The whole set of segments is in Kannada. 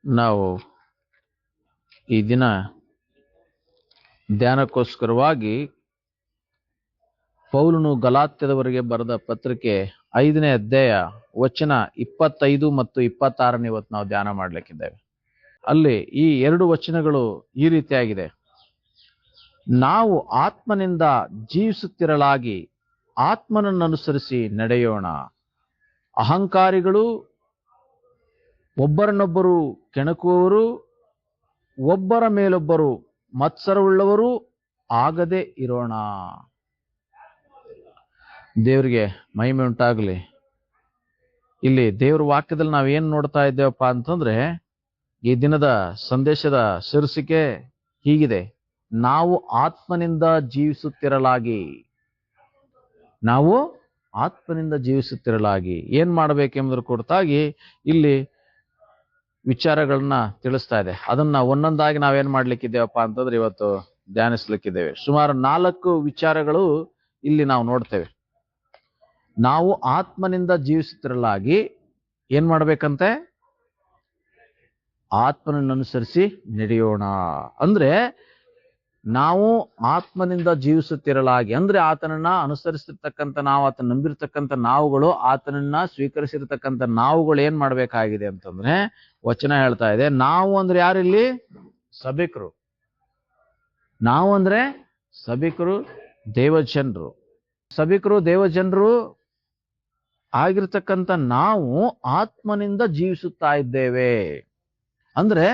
ನಾವು ಈ ದಿನ ಧ್ಯಾನಕ್ಕೋಸ್ಕರವಾಗಿ ಪೌಲನು ಗಲಾತ್ಯದವರಿಗೆ ಬರೆದ ಪತ್ರಿಕೆ 5ನೇ ಅಧ್ಯಾಯ ವಚನ 25 ಮತ್ತು 26 ಇವತ್ತು ನಾವು ಧ್ಯಾನ ಮಾಡ್ಲಿಕ್ಕಿದ್ದೇವೆ. ಅಲ್ಲಿ ಈ 2 ವಚನಗಳು ಈ ರೀತಿಯಾಗಿದೆ. ನಾವು ಆತ್ಮನಿಂದ ಜೀವಿಸುತ್ತಿರಲಾಗಿ ಆತ್ಮನನ್ನು ಅನುಸರಿಸಿ ನಡೆಯೋಣ. ಅಹಂಕಾರಿಗಳು, ಒಬ್ಬರನ್ನೊಬ್ಬರು ಕೆಣಕುವವರು, ಒಬ್ಬರ ಮೇಲೊಬ್ಬರು ಮತ್ಸರವುಳ್ಳವರು ಆಗದೆ ಇರೋಣ. ದೇವರಿಗೆ ಮಹಿಮೆ ಉಂಟಾಗಲಿ. ಇಲ್ಲಿ ದೇವ್ರ ವಾಕ್ಯದಲ್ಲಿ ನಾವೇನ್ ನೋಡ್ತಾ ಇದ್ದೇವಪ್ಪ ಅಂತಂದ್ರೆ, ಈ ದಿನದ ಸಂದೇಶದ ಶೀರ್ಷಿಕೆ ಹೀಗಿದೆ: ನಾವು ಆತ್ಮನಿಂದ ಜೀವಿಸುತ್ತಿರಲಾಗಿ. ನಾವು ಆತ್ಮನಿಂದ ಜೀವಿಸುತ್ತಿರಲಾಗಿ ಏನ್ ಮಾಡ್ಬೇಕೆಂಬುದ್ರ ಕುರಿತಾಗಿ ಇಲ್ಲಿ ವಿಚಾರಗಳನ್ನ ತಿಳಿಸ್ತಾ ಇದೆ. ಅದನ್ನ ಒಂದೊಂದಾಗಿ ನಾವೇನ್ ಮಾಡ್ಲಿಕ್ಕಿದ್ದೇವಪ್ಪ ಅಂತಂದ್ರೆ ಇವತ್ತು ಧ್ಯಾನಿಸ್ಲಿಕ್ಕಿದ್ದೇವೆ. ಸುಮಾರು 4 ವಿಚಾರಗಳು ಇಲ್ಲಿ ನಾವು ನೋಡ್ತೇವೆ. ನಾವು ಆತ್ಮನಿಂದ ಜೀವಿಸುತ್ತಿರಲಾಗಿ ಏನ್ ಮಾಡ್ಬೇಕಂತೆ? ಆತ್ಮನನ್ನು ಅನುಸರಿಸಿ ನಡೆಯೋಣ. ಅಂದ್ರೆ ನಾವು ಆತ್ಮನಿಂದ ಜೀವಿಸುತ್ತಿರಲಾಗಿ ಅಂದ್ರೆ ಆತನನ್ನ ಅನುಸರಿಸಿರ್ತಕ್ಕಂಥ ನಾವು, ಆತನ ನಂಬಿರ್ತಕ್ಕಂಥ ನಾವುಗಳು, ಆತನನ್ನ ಸ್ವೀಕರಿಸಿರ್ತಕ್ಕಂಥ ನಾವುಗಳು ಏನ್ ಮಾಡ್ಬೇಕಾಗಿದೆ ಅಂತಂದ್ರೆ, ವಚನ ಹೇಳ್ತಾ ಇದೆ, ನಾವು ಅಂದ್ರೆ ಯಾರಿಲ್ಲಿ? ಸಭಿಕರು. ನಾವು ಅಂದ್ರೆ ಸಭಿಕರು, ದೇವಜನರು. ಸಭಿಕರು, ದೇವಜನರು ಆಗಿರ್ತಕ್ಕಂಥ ನಾವು ಆತ್ಮನಿಂದ ಜೀವಿಸುತ್ತಾ ಇದ್ದೇವೆ. ಅಂದ್ರೆ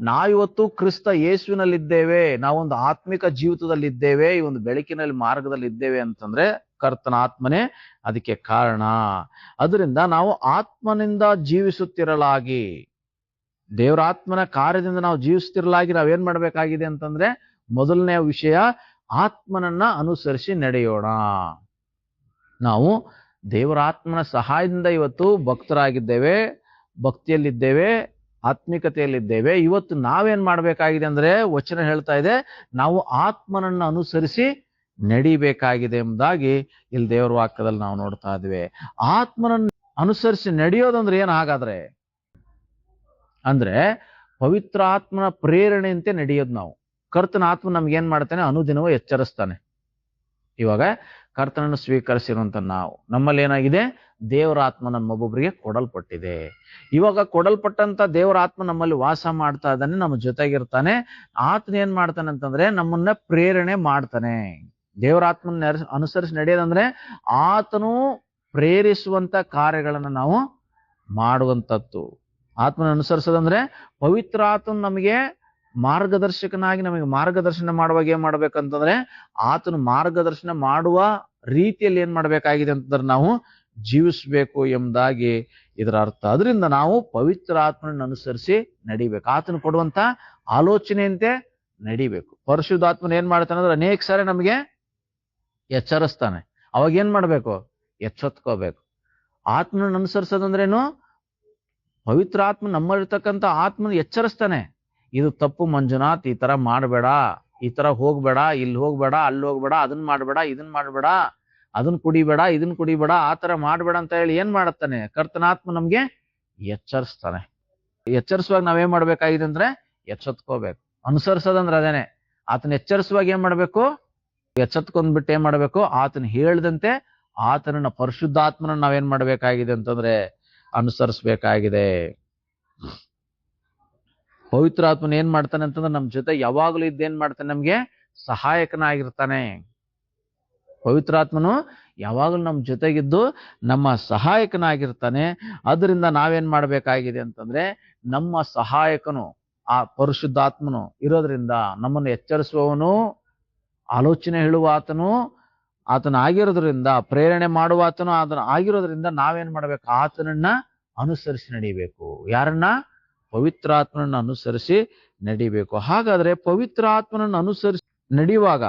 ನಾವಿವತ್ತು ಕ್ರಿಸ್ತ ಯೇಸುವಿನಲ್ಲಿದ್ದೇವೆ, ನಾವೊಂದು ಆತ್ಮಿಕ ಜೀವಿತದಲ್ಲಿದ್ದೇವೆ, ಈ ಒಂದು ಬೆಳಕಿನಲ್ಲಿ ಮಾರ್ಗದಲ್ಲಿ ಇದ್ದೇವೆ ಅಂತಂದ್ರೆ ಕರ್ತನ ಆತ್ಮನೇ ಅದಕ್ಕೆ ಕಾರಣ. ಅದರಿಂದ ನಾವು ಆತ್ಮನಿಂದ ಜೀವಿಸುತ್ತಿರಲಾಗಿ, ದೇವರ ಆತ್ಮನ ಕಾರ್ಯದಿಂದ ನಾವು ಜೀವಿಸುತ್ತಿರಲಾಗಿ ನಾವೇನ್ ಮಾಡ್ಬೇಕಾಗಿದೆ ಅಂತಂದ್ರೆ, ಮೊದಲನೇ ವಿಷಯ ಆತ್ಮನನ್ನ ಅನುಸರಿಸಿ ನಡೆಯೋಣ. ನಾವು ದೇವರ ಆತ್ಮನ ಸಹಾಯದಿಂದ ಇವತ್ತು ಭಕ್ತರಾಗಿದ್ದೇವೆ, ಭಕ್ತಿಯಲ್ಲಿದ್ದೇವೆ, ಆತ್ಮಿಕತೆಯಲ್ಲಿದ್ದೇವೆ. ಇವತ್ತು ನಾವೇನ್ ಮಾಡ್ಬೇಕಾಗಿದೆ ಅಂದ್ರೆ, ವಚನ ಹೇಳ್ತಾ ಇದೆ, ನಾವು ಆತ್ಮನನ್ನ ಅನುಸರಿಸಿ ನಡಿಬೇಕಾಗಿದೆ ಎಂಬುದಾಗಿ ಇಲ್ಲಿ ದೇವರ ವಾಕ್ಯದಲ್ಲಿ ನಾವು ನೋಡ್ತಾ ಇದ್ವಿ. ಆತ್ಮನನ್ನು ಅನುಸರಿಸಿ ನಡೆಯೋದಂದ್ರೆ ಏನ್ ಹಾಗಾದ್ರೆ? ಅಂದ್ರೆ ಪವಿತ್ರ ಆತ್ಮನ ಪ್ರೇರಣೆಯಂತೆ ನಡೆಯೋದು. ನಾವು ಕರ್ತನ ಆತ್ಮ ನಮ್ಗೆ ಏನ್ ಮಾಡ್ತಾನೆ? ಅನುದಿನವೂ ಎಚ್ಚರಿಸ್ತಾನೆ. ಇವಾಗ ಕರ್ತನನ್ನು ಸ್ವೀಕರಿಸಿರುವಂತ ನಾವು, ನಮ್ಮಲ್ಲಿ ಏನಾಗಿದೆ? ದೇವರ ಆತ್ಮ ನಮ್ಮೊಬ್ಬೊಬ್ಬರಿಗೆ ಕೊಡಲ್ಪಟ್ಟಿದೆ. ಇವಾಗ ಕೊಡಲ್ಪಟ್ಟಂತ ದೇವರ ಆತ್ಮ ನಮ್ಮಲ್ಲಿ ವಾಸ ಮಾಡ್ತಾ ಇದ್ದಾನೆ, ನಮ್ಮ ಜೊತೆಗಿರ್ತಾನೆ. ಆತನ ಏನ್ ಮಾಡ್ತಾನೆ ಅಂತಂದ್ರೆ, ನಮ್ಮನ್ನ ಪ್ರೇರಣೆ ಮಾಡ್ತಾನೆ. ದೇವರ ಆತ್ಮನ ಅನುಸರಿಸಿ ನಡೆಯೋದಂದ್ರೆ ಆತನು ಪ್ರೇರಿಸುವಂತ ಕಾರ್ಯಗಳನ್ನ ನಾವು ಮಾಡುವಂತದ್ದು. ಆತ್ಮನ ಅನುಸರಿಸೋದಂದ್ರೆ ಪವಿತ್ರ ಆತ್ಮನು ನಮಗೆ ಮಾರ್ಗದರ್ಶಕನಾಗಿ ನಮಗೆ ಮಾರ್ಗದರ್ಶನ ಮಾಡುವಾಗ ಏನ್ ಮಾಡ್ಬೇಕಂತಂದ್ರೆ, ಆತನು ಮಾರ್ಗದರ್ಶನ ಮಾಡುವ ರೀತಿಯಲ್ಲಿ ಏನ್ ಮಾಡ್ಬೇಕಾಗಿದೆ ಅಂತಂದ್ರೆ ನಾವು ಜೀವಿಸ್ಬೇಕು ಎಂಬುದಾಗಿ ಇದರ ಅರ್ಥ. ಅದರಿಂದ ನಾವು ಪವಿತ್ರ ಆತ್ಮನನ್ನು ಅನುಸರಿಸಿ ನಡಿಬೇಕು, ಆತನು ಕೊಡುವಂತ ಆಲೋಚನೆಯಂತೆ ನಡಿಬೇಕು. ಪರಿಶುದ್ಧಾತ್ಮನ ಏನ್ ಮಾಡ್ತಾನೆ ಅಂದ್ರೆ, ಅನೇಕ ಸಾರಿ ನಮಗೆ ಎಚ್ಚರಿಸ್ತಾನೆ. ಅವಾಗ ಏನ್ ಮಾಡ್ಬೇಕು? ಎಚ್ಚೆತ್ಕೋಬೇಕು. ಆತ್ಮನನ್ನು ಅನುಸರಿಸೋದಂದ್ರೇನು? ಪವಿತ್ರ ಆತ್ಮ ನಮ್ಮಲ್ಲಿರ್ತಕ್ಕಂಥ ಆತ್ಮನ ಎಚ್ಚರಿಸ್ತಾನೆ. ಇದು ತಪ್ಪು ಮಂಜುನಾಥ್, ಈ ತರ ಮಾಡಬೇಡ, ಈ ತರ ಹೋಗ್ಬೇಡ, ಇಲ್ಲಿ ಹೋಗ್ಬೇಡ, ಅಲ್ಲಿ ಹೋಗ್ಬೇಡ, ಅದನ್ನ ಮಾಡ್ಬೇಡ, ಇದನ್ನ ಮಾಡ್ಬೇಡ, ಅದನ್ನ ಕುಡಿಬೇಡ, ಇದನ್ನ ಕುಡಿಬೇಡ, ಆ ತರ ಮಾಡ್ಬೇಡ ಅಂತ ಹೇಳಿ ಏನ್ ಮಾಡುತ್ತಾನೆ? ಕರ್ತನಾತ್ಮ ನಮ್ಗೆ ಎಚ್ಚರಿಸ್ತಾನೆ. ಎಚ್ಚರಿಸುವಾಗ ನಾವೇನ್ ಮಾಡ್ಬೇಕಾಗಿದೆ ಅಂದ್ರೆ ಎಚ್ಚೆತ್ಕೋಬೇಕು. ಅನುಸರಿಸೋದಂದ್ರೆ ಅದೇನೆ. ಆತನ ಎಚ್ಚರಿಸುವಾಗ ಏನ್ ಮಾಡ್ಬೇಕು? ಎಚ್ಚೆತ್ಕೊಂಡ್ಬಿಟ್ಟು ಏನ್ ಮಾಡ್ಬೇಕು? ಆತನ ಹೇಳ್ದಂತೆ ಆತನನ್ನ ಪರಿಶುದ್ಧಾತ್ಮನ ನಾವೇನ್ ಮಾಡ್ಬೇಕಾಗಿದೆ ಅಂತಂದ್ರೆ ಅನುಸರಿಸ್ಬೇಕಾಗಿದೆ. ಪವಿತ್ರ ಆತ್ಮನ ಏನ್ ಮಾಡ್ತಾನೆ ಅಂತಂದ್ರೆ ನಮ್ಮ ಜೊತೆ ಯಾವಾಗಲೂ ಇದ್ದೇನ್ ಮಾಡ್ತಾನೆ? ನಮ್ಗೆ ಸಹಾಯಕನಾಗಿರ್ತಾನೆ. ಪವಿತ್ರಾತ್ಮನು ಯಾವಾಗಲೂ ನಮ್ಮ ಜೊತೆಗಿದ್ದು ನಮ್ಮ ಸಹಾಯಕನಾಗಿರ್ತಾನೆ. ಅದರಿಂದ ನಾವೇನ್ ಮಾಡ್ಬೇಕಾಗಿದೆ ಅಂತಂದ್ರೆ, ನಮ್ಮ ಸಹಾಯಕನು ಆ ಪರಿಶುದ್ಧಾತ್ಮನು ಇರೋದ್ರಿಂದ ನಮ್ಮನ್ನು ಎಚ್ಚರಿಸುವವನು, ಆಲೋಚನೆ ಹೇಳುವ ಆತನು ಆತನ ಆಗಿರೋದ್ರಿಂದ, ಪ್ರೇರಣೆ ಮಾಡುವ ಆತನು ಆತನ ಆಗಿರೋದ್ರಿಂದ ನಾವೇನ್ ಮಾಡ್ಬೇಕು? ಆತನನ್ನ ಅನುಸರಿಸಿ ನಡಿಬೇಕು. ಯಾರನ್ನ? ಪವಿತ್ರಾತ್ಮನನ್ನು ಅನುಸರಿಸಿ ನಡಿಬೇಕು. ಹಾಗಾದ್ರೆ ಪವಿತ್ರ ಆತ್ಮನನ್ನು ಅನುಸರಿಸಿ ನಡೆಯುವಾಗ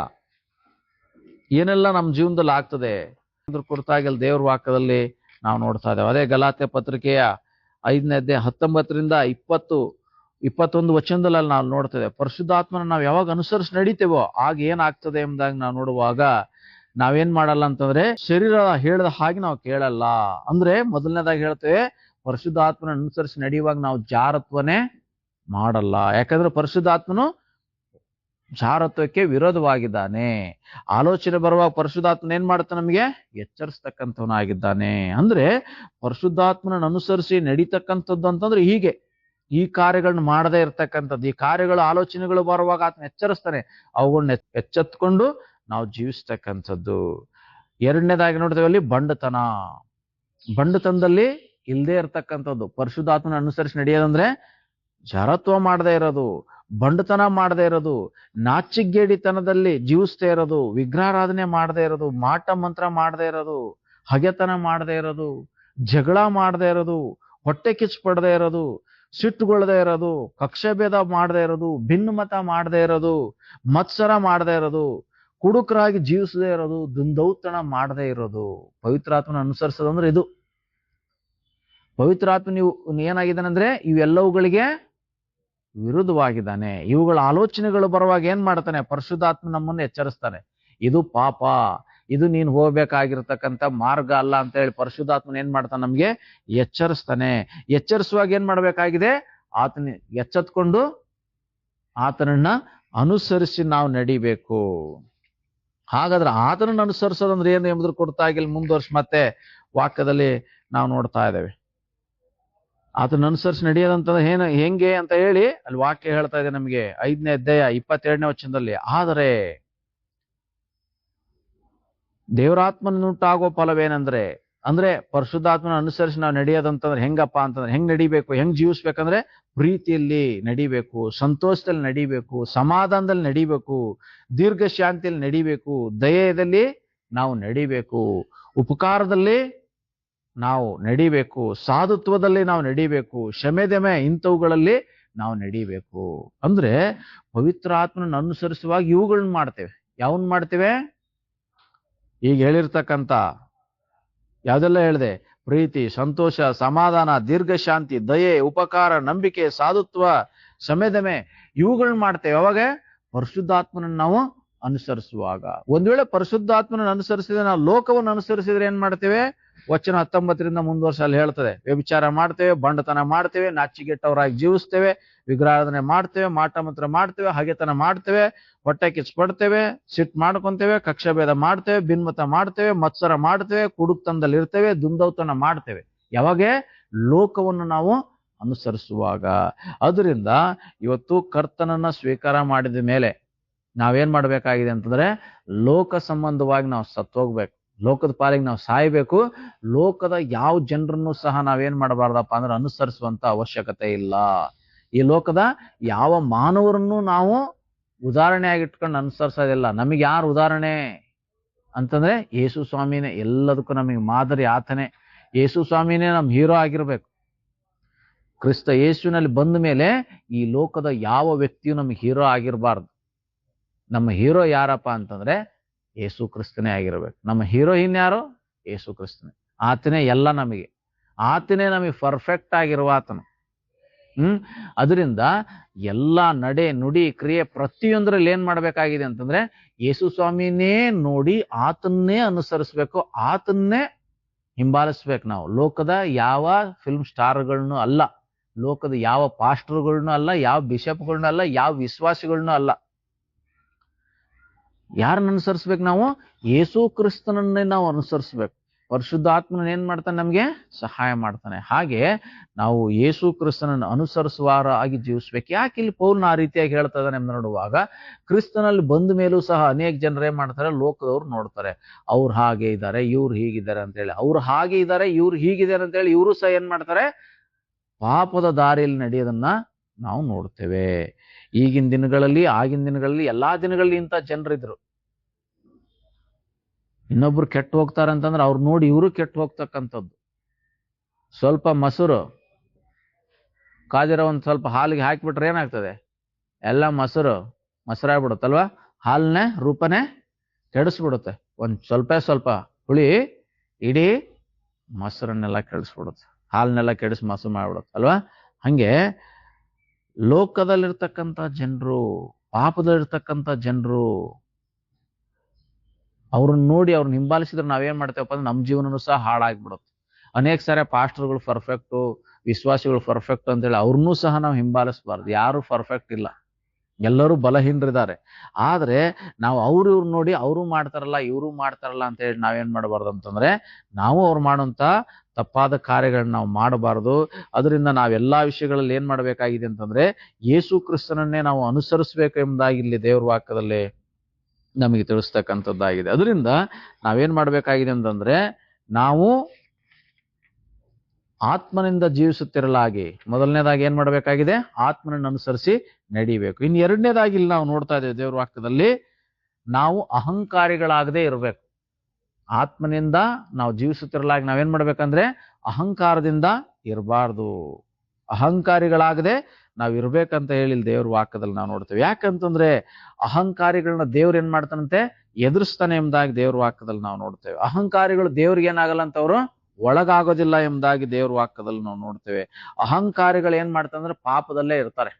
ಏನೆಲ್ಲ ನಮ್ಮ ಜೀವನದಲ್ಲಿ ಆಗ್ತದೆ ಅದ್ರ ಕುರಿತಾಗಿ ದೇವ್ರ ವಾಕ್ಯದಲ್ಲಿ ನಾವು ನೋಡ್ತಾ ಇದ್ದೇವೆ. ಅದೇ ಗಲಾತ್ಯ ಪತ್ರಿಕೆಯ 5ನೇ ಅಧ್ಯಾಯ 19ರಿಂದ 21 ವಚನದಲ್ಲಿ ನಾವು ನೋಡ್ತೇವೆ. ಪರಿಶುದ್ಧಾತ್ಮನ ನಾವು ಯಾವಾಗ ಅನುಸರಿಸಿ ನಡಿತೇವೋ ಆಗ ಏನಾಗ್ತದೆ ಎಂಬುದಾಗಿ ನಾವು ನೋಡುವಾಗ ನಾವೇನ್ ಮಾಡಲ್ಲ ಅಂತಂದ್ರೆ, ಶರೀರ ಹೇಳಿದ ಹಾಗೆ ನಾವು ಕೇಳಲ್ಲ. ಅಂದ್ರೆ ಮೊದಲನೇದಾಗಿ ಹೇಳ್ತೇವೆ, ಪರಿಶುದ್ಧಾತ್ಮನ ಅನುಸರಿಸಿ ನಡೆಯುವಾಗ ನಾವು ಜಾರತ್ವನೇ ಮಾಡಲ್ಲ. ಯಾಕಂದ್ರೆ ಪರಿಶುದ್ಧಾತ್ಮನು ಜಾರತ್ವಕ್ಕೆ ವಿರೋಧವಾಗಿದ್ದಾನೆ. ಆಲೋಚನೆ ಬರುವಾಗ ಪರಿಶುದ್ಧಾತ್ಮನ ಏನ್ ಮಾಡ್ತಾನೆ? ನಮಗೆ ಎಚ್ಚರಿಸ್ತಕ್ಕಂಥವನಾಗಿದ್ದಾನೆ. ಅಂದ್ರೆ ಪರಿಶುದ್ಧಾತ್ಮನ ಅನುಸರಿಸಿ ನಡೀತಕ್ಕಂಥದ್ದು ಅಂತಂದ್ರೆ ಹೀಗೆ, ಈ ಕಾರ್ಯಗಳನ್ನ ಮಾಡದೇ ಇರ್ತಕ್ಕಂಥದ್ದು. ಈ ಕಾರ್ಯಗಳು ಆಲೋಚನೆಗಳು ಬರುವಾಗ ಆತನ ಎಚ್ಚರಿಸ್ತಾನೆ, ಅವುಗಳನ್ನ ಎಚ್ಚೆತ್ಕೊಂಡು ನಾವು ಜೀವಿಸ್ತಕ್ಕಂಥದ್ದು. ಎರಡನೇದಾಗಿ ನೋಡ್ತೇವೆ ಅಲ್ಲಿ ಬಂಡತನದಲ್ಲಿ ಇಲ್ಲದೆ ಇರ್ತಕ್ಕಂಥದ್ದು. ಪರಿಶುದ್ಧಾತ್ಮನ ಅನುಸರಿಸಿ ನಡೆಯೋದಂದ್ರೆ ಜಾರತ್ವ ಮಾಡದೇ ಇರೋದು, ಬಂಡತನ ಮಾಡದೇ ಇರೋದು, ನಾಚಿಗೇಡಿತನದಲ್ಲಿ ಜೀವಿಸ್ತಾ ಇರೋದು, ವಿಗ್ರಹಾರಾಧನೆ ಮಾಡದೇ ಇರೋದು, ಮಾಟ ಮಂತ್ರ ಮಾಡದೇ ಇರೋದು, ಹಗೆತನ ಮಾಡದೇ ಇರೋದು, ಜಗಳ ಮಾಡದೇ ಇರೋದು, ಹೊಟ್ಟೆ ಕಿಚ್ಚು ಪಡದೇ ಇರೋದು, ಸಿಟ್ಟುಗೊಳ್ಳದೇ ಇರೋದು, ಕಕ್ಷಭೇದ ಮಾಡದೇ ಇರೋದು, ಭಿನ್ನಮತ ಮಾಡದೇ ಇರೋದು, ಮತ್ಸರ ಮಾಡದೇ ಇರೋದು, ಕುಡುಕರಾಗಿ ಜೀವಿಸದೇ ಇರೋದು, ದುಂದೌತಣ ಮಾಡದೇ ಇರೋದು. ಪವಿತ್ರಾತ್ಮನ ಅನುಸರಿಸೋದಂದ್ರೆ ಇದು. ಪವಿತ್ರಾತ್ಮ ನೀವು ಏನಾಗಿದ್ದಾನೆ ಅಂದ್ರೆ ಇವೆಲ್ಲವುಗಳಿಗೆ ವಿರುದ್ಧವಾಗಿದ್ದಾನೆ. ಇವುಗಳ ಆಲೋಚನೆಗಳು ಬರುವಾಗ ಏನ್ ಮಾಡ್ತಾನೆ? ಪರಿಶುದ್ಧಾತ್ಮ ನಮ್ಮನ್ನು ಎಚ್ಚರಿಸ್ತಾನೆ. ಇದು ಪಾಪ, ಇದು ನೀನು ಹೋಗ್ಬೇಕಾಗಿರ್ತಕ್ಕಂಥ ಮಾರ್ಗ ಅಲ್ಲ ಅಂತ ಹೇಳಿ ಪರಿಶುದ್ಧಾತ್ಮನ ಏನ್ ಮಾಡ್ತಾನೆ? ನಮ್ಗೆ ಎಚ್ಚರಿಸ್ತಾನೆ. ಎಚ್ಚರಿಸುವಾಗ ಏನ್ ಮಾಡ್ಬೇಕಾಗಿದೆ? ಆತನ ಎಚ್ಚೆತ್ಕೊಂಡು ಆತನನ್ನ ಅನುಸರಿಸಿ ನಾವು ನಡಿಬೇಕು. ಹಾಗಾದ್ರೆ ಆತನನ್ನು ಅನುಸರಿಸೋದಂದ್ರೆ ಏನು ಎಂಬುದ್ರ ಕುರಿತಾಗಿ ಮುಂದುವರ್ಸಿ ಮತ್ತೆ ವಾಕ್ಯದಲ್ಲಿ ನಾವು ನೋಡ್ತಾ ಇದ್ದೇವೆ. ಆತನ ಅನುಸರಿಸಿ ನಡೆಯೋದಂತಂದ್ರೆ ಹೆಂಗೆ ಅಂತ ಹೇಳಿ ಅಲ್ಲಿ ವಾಕ್ಯ ಹೇಳ್ತಾ ಇದೆ ನಮಗೆ. 5ನೇ ಅಧ್ಯಾಯ 22ನೇ ವಚನದಲ್ಲಿ, ಆದರೆ ದೇವರಾತ್ಮನುಂಟಾಗೋ ಫಲವೇನಂದ್ರೆ, ಅಂದ್ರೆ ಪರಿಶುದ್ಧಾತ್ಮನ ಅನುಸರಿಸಿ ನಾವು ನಡೆಯೋದಂತಂದ್ರೆ ಹೆಂಗಪ್ಪ ಅಂತಂದ್ರೆ, ಹೆಂಗ್ ನಡಿಬೇಕು, ಹೆಂಗ್ ಜೀವಿಸ್ಬೇಕಂದ್ರೆ ಪ್ರೀತಿಯಲ್ಲಿ ನಡಿಬೇಕು, ಸಂತೋಷದಲ್ಲಿ ನಡಿಬೇಕು, ಸಮಾಧಾನದಲ್ಲಿ ನಡಿಬೇಕು, ದೀರ್ಘ ಶಾಂತಿಯಲ್ಲಿ ನಡಿಬೇಕು, ದಯೆಯಲ್ಲಿ ನಾವು ನಡಿಬೇಕು, ಉಪಕಾರದಲ್ಲಿ ನಾವು ನಡಿಬೇಕು, ಸಾಧುತ್ವದಲ್ಲಿ ನಾವು ನಡಿಬೇಕು, ಕ್ಷಮೆದಮೆ ಇಂಥವುಗಳಲ್ಲಿ ನಾವು ನಡಿಬೇಕು. ಅಂದ್ರೆ ಪವಿತ್ರ ಆತ್ಮನ ಅನುಸರಿಸುವಾಗ ಇವುಗಳನ್ನ ಮಾಡ್ತೇವೆ. ಯಾವನ್ ಮಾಡ್ತೇವೆ? ಈಗ ಹೇಳಿರ್ತಕ್ಕಂಥ ಯಾವ್ದೆಲ್ಲ ಹೇಳಿದೆ? ಪ್ರೀತಿ, ಸಂತೋಷ, ಸಮಾಧಾನ, ದೀರ್ಘ ಶಾಂತಿ, ದಯೆ, ಉಪಕಾರ, ನಂಬಿಕೆ, ಸಾಧುತ್ವ, ಕ್ಷಮೆದಮೆ, ಇವುಗಳನ್ನ ಮಾಡ್ತೇವೆ. ಅವಾಗ ಪರಿಶುದ್ಧಾತ್ಮನನ್ನು ನಾವು ಅನುಸರಿಸುವಾಗ. ಒಂದ್ ವೇಳೆ ಪರಿಶುದ್ಧಾತ್ಮನ ಅನುಸರಿಸಿದ್ರೆ, ನಾವು ಲೋಕವನ್ನು ಅನುಸರಿಸಿದ್ರೆ ಏನ್ ಮಾಡ್ತೇವೆ? ವಚನ 19ರಿಂದ ಮುಂದುವರ್ಷ ಅಲ್ಲಿ ಹೇಳ್ತದೆ, ವ್ಯಭಿಚಾರ ಮಾಡ್ತೇವೆ, ಬಂಡತನ ಮಾಡ್ತೇವೆ, ನಾಚಿಗೆಟ್ಟವರಾಗಿ ಜೀವಿಸ್ತೇವೆ, ವಿಗ್ರಹಾರಾಧನೆ ಮಾಡ್ತೇವೆ, ಮಾಟ ಮಂತ್ರ ಮಾಡ್ತೇವೆ, ಹಗೆತನ ಮಾಡ್ತೇವೆ, ಹೊಟ್ಟೆ ಕಿಚ್ಚು ಪಡ್ತೇವೆ, ಸಿಟ್ಟು ಮಾಡ್ಕೊಂತೇವೆ, ಕಕ್ಷಭೇದ ಮಾಡ್ತೇವೆ, ಭಿನ್ನಮತ ಮಾಡ್ತೇವೆ, ಮತ್ಸರ ಮಾಡ್ತೇವೆ, ಕುಡುಕ್ತನದಲ್ಲಿ ಇರ್ತೇವೆ, ದುಂದೌತನ ಮಾಡ್ತೇವೆ. ಯಾವಾಗ? ಲೋಕವನ್ನು ನಾವು ಅನುಸರಿಸುವಾಗ. ಅದರಿಂದ ಇವತ್ತು ಕರ್ತನನ್ನ ಸ್ವೀಕಾರ ಮಾಡಿದ ಮೇಲೆ ನಾವೇನ್ ಮಾಡ್ಬೇಕಾಗಿದೆ ಅಂತಂದ್ರೆ, ಲೋಕ ಸಂಬಂಧವಾಗಿ ನಾವು ಸತ್ತೋಗ್ಬೇಕು, ಲೋಕದ ಪಾಲಿಗೆ ನಾವು ಸಾಯ್ಬೇಕು. ಲೋಕದ ಯಾವ ಜನರನ್ನು ಸಹ ನಾವೇನ್ ಮಾಡಬಾರ್ದಪ್ಪ ಅಂದ್ರೆ ಅನುಸರಿಸುವಂತ ಅವಶ್ಯಕತೆ ಇಲ್ಲ. ಈ ಲೋಕದ ಯಾವ ಮಾನವರನ್ನು ನಾವು ಉದಾಹರಣೆ ಆಗಿಟ್ಕೊಂಡು ಅನುಸರಿಸೋದಿಲ್ಲ. ನಮಗೆ ಯಾರು ಉದಾಹರಣೆ ಅಂತಂದ್ರೆ ಯೇಸು ಸ್ವಾಮಿನೇ. ಎಲ್ಲದಕ್ಕೂ ನಮಗೆ ಮಾದರಿ ಆತನೇ. ಯೇಸು ಸ್ವಾಮಿನೇ ನಮ್ ಹೀರೋ ಆಗಿರ್ಬೇಕು. ಕ್ರಿಸ್ತ ಯೇಸುವಿನಲ್ಲಿ ಬಂದ ಮೇಲೆ ಈ ಲೋಕದ ಯಾವ ವ್ಯಕ್ತಿಯು ನಮಗೆ ಹೀರೋ ಆಗಿರಬಾರ್ದು. ನಮ್ಮ ಹೀರೋ ಯಾರಪ್ಪ ಅಂತಂದ್ರೆ ಯೇಸು ಕ್ರಿಸ್ತನೇ ಆಗಿರ್ಬೇಕು. ನಮ್ಮ ಹೀರೋಯಿನ್ ಯಾರು? ಯೇಸು ಕ್ರಿಸ್ತನೇ. ಆತನೇ ಎಲ್ಲ ನಮಗೆ, ಆತನೇ ನಮಗೆ ಪರ್ಫೆಕ್ಟ್ ಆಗಿರುವ ಆತನು. ಅದರಿಂದ ಎಲ್ಲ ನಡೆ, ನುಡಿ, ಕ್ರಿಯೆ ಪ್ರತಿಯೊಂದರಲ್ಲಿ ಏನ್ ಮಾಡ್ಬೇಕಾಗಿದೆ ಅಂತಂದ್ರೆ ಯೇಸು ಸ್ವಾಮಿನೇ ನೋಡಿ ಆತನ್ನೇ ಅನುಸರಿಸ್ಬೇಕು, ಆತನ್ನೇ ಹಿಂಬಾಲಿಸ್ಬೇಕು. ನಾವು ಲೋಕದ ಯಾವ ಫಿಲ್ಮ್ ಸ್ಟಾರ್ಗಳನ್ನು ಅಲ್ಲ, ಲೋಕದ ಯಾವ ಪಾಸ್ಟರ್ಗಳನ್ನೂ ಅಲ್ಲ, ಯಾವ ಬಿಷಪ್ಗಳನ್ನೂ ಅಲ್ಲ, ಯಾವ ವಿಶ್ವಾಸಿಗಳನ್ನೂ ಅಲ್ಲ. ಯಾರನ್ನ ಅನುಸರಿಸ್ಬೇಕು? ನಾವು ಯೇಸು ಕ್ರಿಸ್ತನನ್ನೇ ನಾವು ಅನುಸರಿಸ್ಬೇಕು. ಪರಿಶುದ್ಧಾತ್ಮನ ಏನ್ ಮಾಡ್ತಾನೆ? ನಮ್ಗೆ ಸಹಾಯ ಮಾಡ್ತಾನೆ. ಹಾಗೆ ನಾವು ಯೇಸು ಕ್ರಿಸ್ತನನ್ನು ಅನುಸರಿಸುವಾರ ಆಗಿ ಜೀವಿಸ್ಬೇಕು. ಯಾಕೆ ಇಲ್ಲಿ ಪೌಲನ ಆ ರೀತಿಯಾಗಿ ಹೇಳ್ತಾ ಇದ್ದಾನೆ ನೋಡುವಾಗ, ಕ್ರಿಸ್ತನಲ್ಲಿ ಬಂದ ಮೇಲೂ ಸಹ ಅನೇಕ ಜನರು ಏನ್ ಮಾಡ್ತಾರೆ? ಲೋಕದವ್ರು ನೋಡ್ತಾರೆ, ಅವ್ರು ಹಾಗೆ ಇದ್ದಾರೆ, ಇವ್ರು ಹೀಗಿದ್ದಾರೆ ಅಂತ ಹೇಳಿ. ಅವ್ರು ಹಾಗೆ ಇದ್ದಾರೆ, ಇವ್ರು ಹೀಗಿದ್ದಾರೆ ಅಂತ ಹೇಳಿ ಇವರು ಸಹ ಏನ್ ಮಾಡ್ತಾರೆ? ಪಾಪದ ದಾರಿಯಲ್ಲಿ ನಡೆಯೋದನ್ನ ನಾವು ನೋಡ್ತೇವೆ. ಈಗಿನ ದಿನಗಳಲ್ಲಿ, ಆಗಿನ ದಿನಗಳಲ್ಲಿ, ಎಲ್ಲಾ ದಿನಗಳಲ್ಲಿ ಇಂಥ ಜನರಿದ್ರು. ಇನ್ನೊಬ್ರು ಕೆಟ್ಟು ಹೋಗ್ತಾರೆ ಅಂತಂದ್ರೆ ಅವ್ರು ನೋಡಿ ಇವರು ಕೆಟ್ಟು ಹೋಗ್ತಕ್ಕಂಥದ್ದು. ಸ್ವಲ್ಪ ಮೊಸರು ಕಾದಿರೋ ಒಂದ್ ಸ್ವಲ್ಪ ಹಾಲಿಗೆ ಹಾಕಿಬಿಟ್ರೆ ಏನಾಗ್ತದೆ? ಎಲ್ಲ ಮೊಸರಾಗ್ಬಿಡುತ್ತಲ್ವಾ? ಹಾಲನ್ನೇ ರೂಪನೇ ಕೆಡಿಸ್ಬಿಡುತ್ತೆ. ಒಂದ್ ಸ್ವಲ್ಪ ಹುಳಿ ಇಡೀ ಮೊಸರನ್ನೆಲ್ಲ ಕೆಡಿಸ್ಬಿಡುತ್ತೆ, ಹಾಲನ್ನೆಲ್ಲ ಕೆಡಿಸಿ ಮೊಸರು ಮಾಡ್ಬಿಡುತ್ತೆ ಅಲ್ವಾ? ಹಂಗೆ ಲೋಕದಲ್ಲಿರ್ತಕ್ಕಂಥ ಜನರು, ಪಾಪದಲ್ಲಿರ್ತಕ್ಕಂಥ ಜನರು, ಅವ್ರನ್ನ ನೋಡಿ ಅವ್ರನ್ನ ಹಿಂಬಾಲಿಸಿದ್ರೆ ನಾವೇನ್ ಮಾಡ್ತೇವಪ್ಪ ಅಂದ್ರೆ ನಮ್ಮ ಜೀವನನೂ ಸಹ ಹಾಳಾಗ್ಬಿಡುತ್ತೆ. ಅನೇಕ ಸಾರಿ ಪಾಸ್ಟರ್ಗಳು ಪರ್ಫೆಕ್ಟು, ವಿಶ್ವಾಸಿಗಳು ಪರ್ಫೆಕ್ಟ್ ಅಂತೇಳಿ ಅವ್ರನ್ನೂ ಸಹ ನಾವು ಹಿಂಬಾಲಿಸಬಾರ್ದು. ಯಾರು ಪರ್ಫೆಕ್ಟ್ ಇಲ್ಲ, ಎಲ್ಲರೂ ಬಲಹೀನರಿದ್ದಾರೆ. ಆದ್ರೆ ನಾವು ಇವ್ರು ನೋಡಿ ಅವರು ಮಾಡ್ತಾರಲ್ಲ ಇವರು ಮಾಡ್ತಾರಲ್ಲ ಅಂತ ಹೇಳಿ ನಾವೇನ್ ಮಾಡಬಾರ್ದು ಅಂತಂದ್ರೆ, ನಾವು ಅವ್ರು ಮಾಡುವಂತ ತಪ್ಪಾದ ಕಾರ್ಯಗಳನ್ನ ನಾವು ಮಾಡಬಾರದು. ಅದರಿಂದ ನಾವೆಲ್ಲಾ ವಿಷಯಗಳಲ್ಲಿ ಏನ್ ಮಾಡ್ಬೇಕಾಗಿದೆ ಅಂತಂದ್ರೆ, ಯೇಸು ಕ್ರಿಸ್ತನನ್ನೇ ನಾವು ಅನುಸರಿಸಬೇಕು ಎಂಬುದಾಗಿ ಇಲ್ಲಿ ದೇವ್ರ ವಾಕ್ಯದಲ್ಲಿ ನಮಗೆ ತಿಳಿಸ್ತಕ್ಕಂಥದ್ದಾಗಿದೆ. ಅದರಿಂದ ನಾವೇನ್ ಮಾಡ್ಬೇಕಾಗಿದೆ ಅಂತಂದ್ರೆ, ನಾವು ಆತ್ಮನಿಂದ ಜೀವಿಸುತ್ತಿರಲಾಗಿ ಮೊದಲನೇದಾಗಿ ಏನ್ ಮಾಡ್ಬೇಕಾಗಿದೆ, ಆತ್ಮನನ್ನು ಅನುಸರಿಸಿ ನಡಿಬೇಕು. ಇನ್ನು ಎರಡನೇದಾಗಿ ಇಲ್ಲಿ ನಾವು ನೋಡ್ತಾ ಇದ್ದೇವೆ ದೇವ್ರ ವಾಕ್ಯದಲ್ಲಿ, ನಾವು ಅಹಂಕಾರಿಗಳಾಗದೆ ಇರಬೇಕು. ಆತ್ಮನಿಂದ ನಾವು ಜೀವಿಸುತ್ತಿರಲಾಗಿ ನಾವೇನ್ ಮಾಡ್ಬೇಕಂದ್ರೆ, ಅಹಂಕಾರದಿಂದ ಇರಬಾರ್ದು, ಅಹಂಕಾರಿಗಳಾಗದೆ ನಾವ್ ಇರ್ಬೇಕಂತ ಹೇಳಿ ದೇವ್ರ ವಾಕ್ಯದಲ್ಲಿ ನಾವು ನೋಡ್ತೇವೆ. ಯಾಕಂತಂದ್ರೆ ಅಹಂಕಾರಿಗಳನ್ನ ದೇವ್ರು ಏನ್ ಮಾಡ್ತಾನಂತೆ, ಎದುರಿಸ್ತಾನೆ ಎಂಬುದಾಗಿ ದೇವ್ರ ವಾಕ್ಯದಲ್ಲಿ ನಾವು ನೋಡ್ತೇವೆ. ಅಹಂಕಾರಿಗಳು ದೇವ್ರಿಗೆ ಏನಾಗಲ್ಲ ಅಂತ ಅವರು ಒಳಗಾಗೋದಿಲ್ಲ ಎಂಬುದಾಗಿ ದೇವ್ರ ವಾಕ್ಯದಲ್ಲಿ ನಾವು ನೋಡ್ತೇವೆ. ಅಹಂಕಾರಿಗಳು ಏನ್ ಮಾಡ್ತಾರಂದ್ರೆ ಪಾಪದಲ್ಲೇ ಇರ್ತಾರೆ.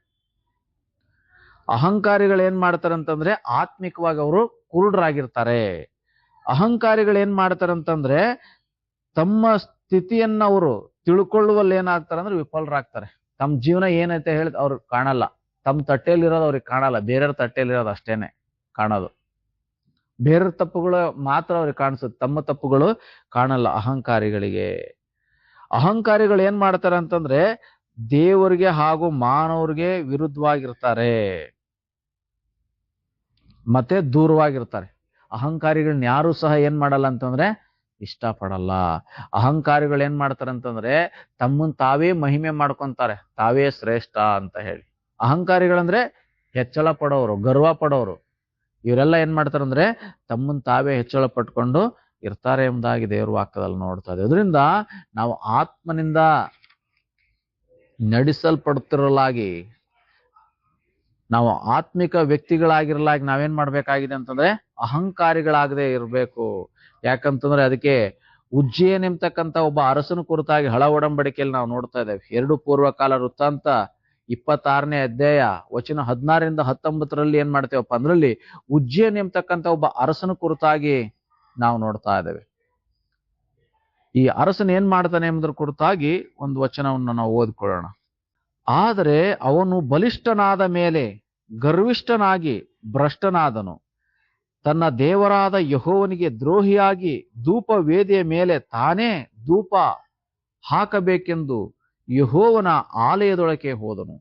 ಅಹಂಕಾರಿಗಳು ಏನ್ ಮಾಡ್ತಾರಂತಂದ್ರೆ ಆತ್ಮಿಕವಾಗಿ ಅವರು ಕುರುಡರಾಗಿರ್ತಾರೆ. ಅಹಂಕಾರಿಗಳು ಏನ್ ಮಾಡ್ತಾರಂತಂದ್ರೆ ತಮ್ಮ ಸ್ಥಿತಿಯನ್ನ ಅವರು ತಿಳ್ಕೊಳ್ಳುವಲ್ಲಿ ಏನಾಗ್ತಾರಂದ್ರೆ ವಿಫಲರಾಗ್ತಾರೆ. ತಮ್ಮ ಜೀವನ ಏನೈತೆ ಹೇಳಿ ಅವ್ರಿಗೆ ಕಾಣಲ್ಲ, ತಮ್ಮ ತಟ್ಟೆಯಲ್ಲಿರೋದು ಅವ್ರಿಗೆ ಕಾಣಲ್ಲ, ಬೇರೆಯವ್ರ ತಟ್ಟೆಯಲ್ಲಿರೋದು ಅಷ್ಟೇನೆ ಕಾಣೋದು. ಬೇರೆಯವ್ರ ತಪ್ಪುಗಳು ಮಾತ್ರ ಅವ್ರಿಗೆ ಕಾಣಿಸುತ್ತೆ, ತಮ್ಮ ತಪ್ಪುಗಳು ಕಾಣಲ್ಲ ಅಹಂಕಾರಿಗಳಿಗೆ. ಅಹಂಕಾರಿಗಳು ಏನ್ ಮಾಡ್ತಾರೆ ಅಂತಂದ್ರೆ ದೇವರಿಗೆ ಹಾಗೂ ಮಾನವರಿಗೆ ವಿರುದ್ಧವಾಗಿರ್ತಾರೆ, ಮತ್ತೆ ದೂರವಾಗಿರ್ತಾರೆ. ಅಹಂಕಾರಿಗಳನ್ನ ಯಾರು ಸಹ ಏನ್ ಮಾಡಲ್ಲ ಅಂತಂದ್ರೆ ಇಷ್ಟಪಡಲ್ಲ. ಅಹಂಕಾರಿಗಳು ಏನ್ ಮಾಡ್ತಾರೆ ಅಂತಂದ್ರೆ ತಮ್ಮನ್ ತಾವೇ ಮಹಿಮೆ ಮಾಡ್ಕೊಂತಾರೆ, ತಾವೇ ಶ್ರೇಷ್ಠ ಅಂತ ಹೇಳಿ. ಅಹಂಕಾರಿಗಳಂದ್ರೆ ಹೆಚ್ಚಳ ಪಡೋರು, ಗರ್ವ ಪಡೋರು, ಇವರೆಲ್ಲ ಏನ್ ಮಾಡ್ತಾರಂದ್ರೆ ತಮ್ಮನ್ ತಾವೇ ಹೆಚ್ಚಳ ಪಟ್ಕೊಂಡು ಇರ್ತಾರೆ ಎಂಬುದಾಗಿ ದೇವ್ರ ವಾಕ್ಯದಲ್ಲಿ ನೋಡ್ತಾ ಇದೆ. ಅದರಿಂದ ನಾವು ಆತ್ಮನಿಂದ ನಡೆಸಲ್ಪಡುತ್ತಿರಲಾಗಿ, ನಾವು ಆತ್ಮಿಕ ವ್ಯಕ್ತಿಗಳಾಗಿರಲಾಗಿ ನಾವೇನ್ ಮಾಡ್ಬೇಕಾಗಿದೆ ಅಂತಂದ್ರೆ ಅಹಂಕಾರಿಗಳಾಗದೆ ಇರಬೇಕು. ಯಾಕಂತಂದ್ರೆ ಅದಕ್ಕೆ ಉಜ್ಜೀಯನ್ ಎಂಬತಕ್ಕಂತ ಒಬ್ಬ ಅರಸನ ಕುರಿತಾಗಿ ಹಳ ಒಡಂಬಡಿಕೆಯಲ್ಲಿ ನಾವು ನೋಡ್ತಾ ಇದ್ದೇವೆ. 2 ಪೂರ್ವಕಾಲ ವೃತ್ತಾಂತ 26ನೇ ಅಧ್ಯಾಯ ವಚನ 16ರಿಂದ 19ರಲ್ಲಿ ಏನ್ ಮಾಡ್ತೇವಪ್ಪ ಅಂದ್ರಲ್ಲಿ ಉಜ್ಜೀಯನ್ ಎಂಬತಕ್ಕಂತ ಒಬ್ಬ ಅರಸನ ಕುರಿತಾಗಿ ನಾವು ನೋಡ್ತಾ ಇದ್ದೇವೆ. ಈ ಅರಸನ ಏನ್ ಮಾಡ್ತಾನೆ ಎಂಬುದರ ಕುರಿತಾಗಿ ಒಂದು ವಚನವನ್ನು ನಾವು ಓದ್ಕೊಳ್ಳೋಣ. ಆದರೆ ಅವನು ಬಲಿಷ್ಠನಾದ ಮೇಲೆ ಗರ್ವಿಷ್ಠನಾಗಿ ಭ್ರಷ್ಟನಾದನು. ತನ್ನ ದೇವರಾದ ಯೆಹೋವನಿಗೆ ದ್ರೋಹಿಯಾಗಿ ಧೂಪ ವೇದಿಯ ಮೇಲೆ ತಾನೇ ಧೂಪ ಹಾಕಬೇಕೆಂದು ಯೆಹೋವನ ಆಲಯದೊಳಗೆ ಹೋದನು.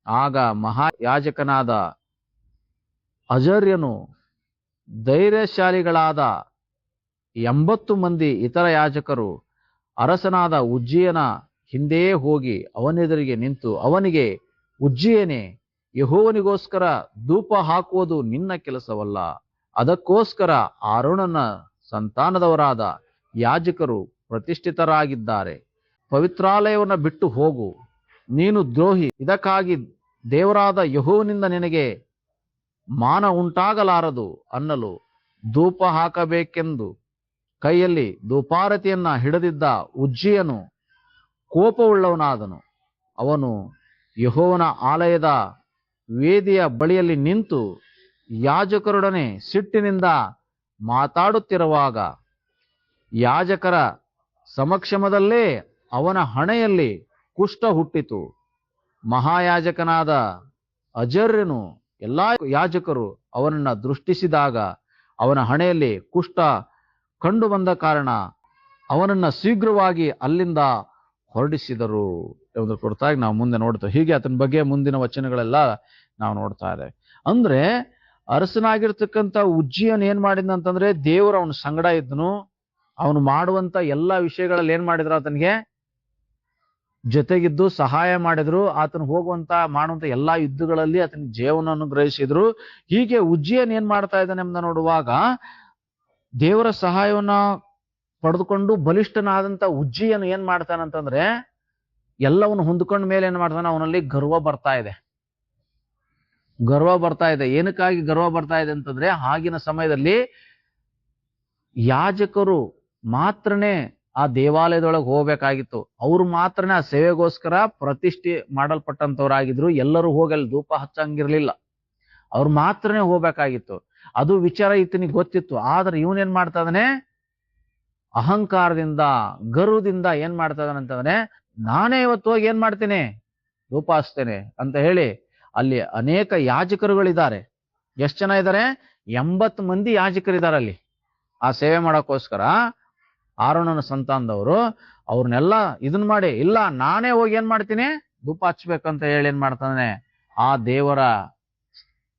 ಆಗ ಮಹಾಯಾಜಕನಾದ ಅಜರ್ಯನು ಧೈರ್ಯಶಾಲಿಗಳಾದ 80 ಮಂದಿ ಇತರ ಯಾಜಕರು ಅರಸನಾದ ಉಜ್ಜೀಯನ ಹಿಂದೆಯೇ ಹೋಗಿ ಅವನೆದುರಿಗೆ ನಿಂತು ಅವನಿಗೆ, ಉಜ್ಜೀಯನೇ, ಯೆಹೋವನಿಗೋಸ್ಕರ ಧೂಪ ಹಾಕುವುದು ನಿನ್ನ ಕೆಲಸವಲ್ಲ, ಅದಕ್ಕೋಸ್ಕರ ಆರೋನನ ಸಂತಾನದವರಾದ ಯಾಜಕರು ಪ್ರತಿಷ್ಠಿತರಾಗಿದ್ದಾರೆ. ಪವಿತ್ರಾಲಯವನ್ನು ಬಿಟ್ಟು ಹೋಗು, ನೀನು ದ್ರೋಹಿ, ಇದಕ್ಕಾಗಿ ದೇವರಾದ ಯೆಹೋವನಿಂದ ನಿನಗೆ ಮಾನ ಉಂಟಾಗಲಾರದು ಅನ್ನಲು ಧೂಪ ಹಾಕಬೇಕೆಂದು ಕೈಯಲ್ಲಿ ಧೂಪಾರತಿಯನ್ನ ಹಿಡಿದಿದ್ದ ಉಜ್ಜೀಯನು ಕೋಪವುಳ್ಳವನಾದನು. ಅವನು ಯೆಹೋವನ ಆಲಯದ ವೇದಿಯ ಬಳಿಯಲ್ಲಿ ನಿಂತು ಯಾಜಕರೊಡನೆ ಸಿಟ್ಟಿನಿಂದ ಮಾತಾಡುತ್ತಿರುವಾಗ ಯಾಜಕರ ಸಮಕ್ಷಮದಲ್ಲೇ ಅವನ ಹಣೆಯಲ್ಲಿ ಕುಷ್ಠ ಹುಟ್ಟಿತು. ಮಹಾಯಾಜಕನಾದ ಅಜರ್ಯನು ಎಲ್ಲಾ ಯಾಜಕರು ಅವನನ್ನ ದೃಷ್ಟಿಸಿದಾಗ ಅವನ ಹಣೆಯಲ್ಲಿ ಕುಷ್ಠ ಕಂಡು ಬಂದ ಕಾರಣ ಅವನನ್ನ ಶೀಘ್ರವಾಗಿ ಅಲ್ಲಿಂದ ಹೊರಡಿಸಿದರು ಎಂಬುದರ ಕುರಿತಾಗಿ ನಾವು ಮುಂದೆ ನೋಡ್ತೇವೆ. ಹೀಗೆ ಆತನ ಬಗ್ಗೆ ಮುಂದಿನ ವಚನಗಳೆಲ್ಲ ನಾವು ನೋಡ್ತಾ ಇದ್ದೇವೆ. ಅಂದ್ರೆ ಅರಸನಾಗಿರ್ತಕ್ಕಂಥ ಉಜ್ಜೀಯನ್ ಏನ್ ಮಾಡಿದ್ನಂತಂದ್ರೆ ದೇವರು ಅವನ ಸಂಗಡ ಇದ್ದನು. ಅವನು ಮಾಡುವಂತ ಎಲ್ಲಾ ವಿಷಯಗಳಲ್ಲಿ ಏನ್ ಮಾಡಿದ್ರು, ಆತನಿಗೆ ಜೊತೆಗಿದ್ದು ಸಹಾಯ ಮಾಡಿದ್ರು. ಆತನು ಮಾಡುವಂತ ಎಲ್ಲಾ ಯುದ್ಧಗಳಲ್ಲಿ ಆತನಿಗೆ ಜಯವನ್ನು ಅನುಗ್ರಹಿಸಿದ್ರು. ಹೀಗೆ ಉಜ್ಜೀಯನ್ ಏನ್ ಮಾಡ್ತಾ ಇದ್ದಾನೆ ಎಂಬುದನ್ನು ನೋಡುವಾಗ ದೇವರ ಸಹಾಯವನ್ನ ಪಡೆದುಕೊಂಡು ಬಲಿಷ್ಠನಾದಂತ ಉಜ್ಜೀಯನ್ ಏನ್ ಮಾಡ್ತಾನಂತಂದ್ರೆ ಎಲ್ಲವನ್ನು ಹೊಂದ್ಕೊಂಡ ಮೇಲೆ ಏನ್ ಮಾಡ್ತಾನೆ, ಅವನಲ್ಲಿ ಗರ್ವ ಬರ್ತಾ ಇದೆ. ಏನಕ್ಕಾಗಿ ಗರ್ವ ಬರ್ತಾ ಇದೆ ಅಂತಂದ್ರೆ ಆಗಿನ ಸಮಯದಲ್ಲಿ ಯಾಜಕರು ಮಾತ್ರನೇ ಆ ದೇವಾಲಯದೊಳಗೆ ಹೋಗ್ಬೇಕಾಗಿತ್ತು. ಅವ್ರು ಮಾತ್ರನೇ ಆ ಸೇವೆಗೋಸ್ಕರ ಪ್ರತಿಷ್ಠೆ ಮಾಡಲ್ಪಟ್ಟಂತವ್ರಾಗಿದ್ರು. ಎಲ್ಲರೂ ಹೋಗಿ ಅಲ್ಲಿ ಧೂಪ ಹಚ್ಚಂಗಿರ್ಲಿಲ್ಲ, ಅವ್ರು ಮಾತ್ರನೇ ಹೋಗ್ಬೇಕಾಗಿತ್ತು. ಅದು ವಿಚಾರ ಈತನಿಗೆ ಗೊತ್ತಿತ್ತು. ಆದ್ರೆ ಇವನೇನ್ ಮಾಡ್ತಾ ಇದ್ದಾನೆ, ಅಹಂಕಾರದಿಂದ ಗರ್ವದಿಂದ ಏನ್ ಮಾಡ್ತಾ ಇದ್ದಾನೆ ಅಂತಂದ್ರೆ ನಾನೇ ಇವತ್ತು ಹೋಗಿ ಏನ್ ಮಾಡ್ತೀನಿ, ಧೂಪ ಹಚ್ತೇನೆ ಅಂತ ಹೇಳಿ ಅಲ್ಲಿ ಅನೇಕ ಯಾಜಕರುಗಳಿದ್ದಾರೆ. ಎಷ್ಟು ಜನ ಇದ್ದಾರೆ? 80 ಮಂದಿ ಯಾಜಕರಿದ್ದಾರೆ ಅಲ್ಲಿ ಆ ಸೇವೆ ಮಾಡೋಕ್ಕೋಸ್ಕರ. ಆರೋನನ ಸಂತಾನದವರು ಅವ್ರನ್ನೆಲ್ಲ ಇದನ್ ಮಾಡಿ, ಇಲ್ಲ ನಾನೇ ಹೋಗಿ ಏನ್ ಮಾಡ್ತೀನಿ, ಧೂಪ ಹಚ್ಬೇಕಂತ ಹೇಳಿ ಏನ್ ಮಾಡ್ತಾನೆ, ಆ ದೇವರ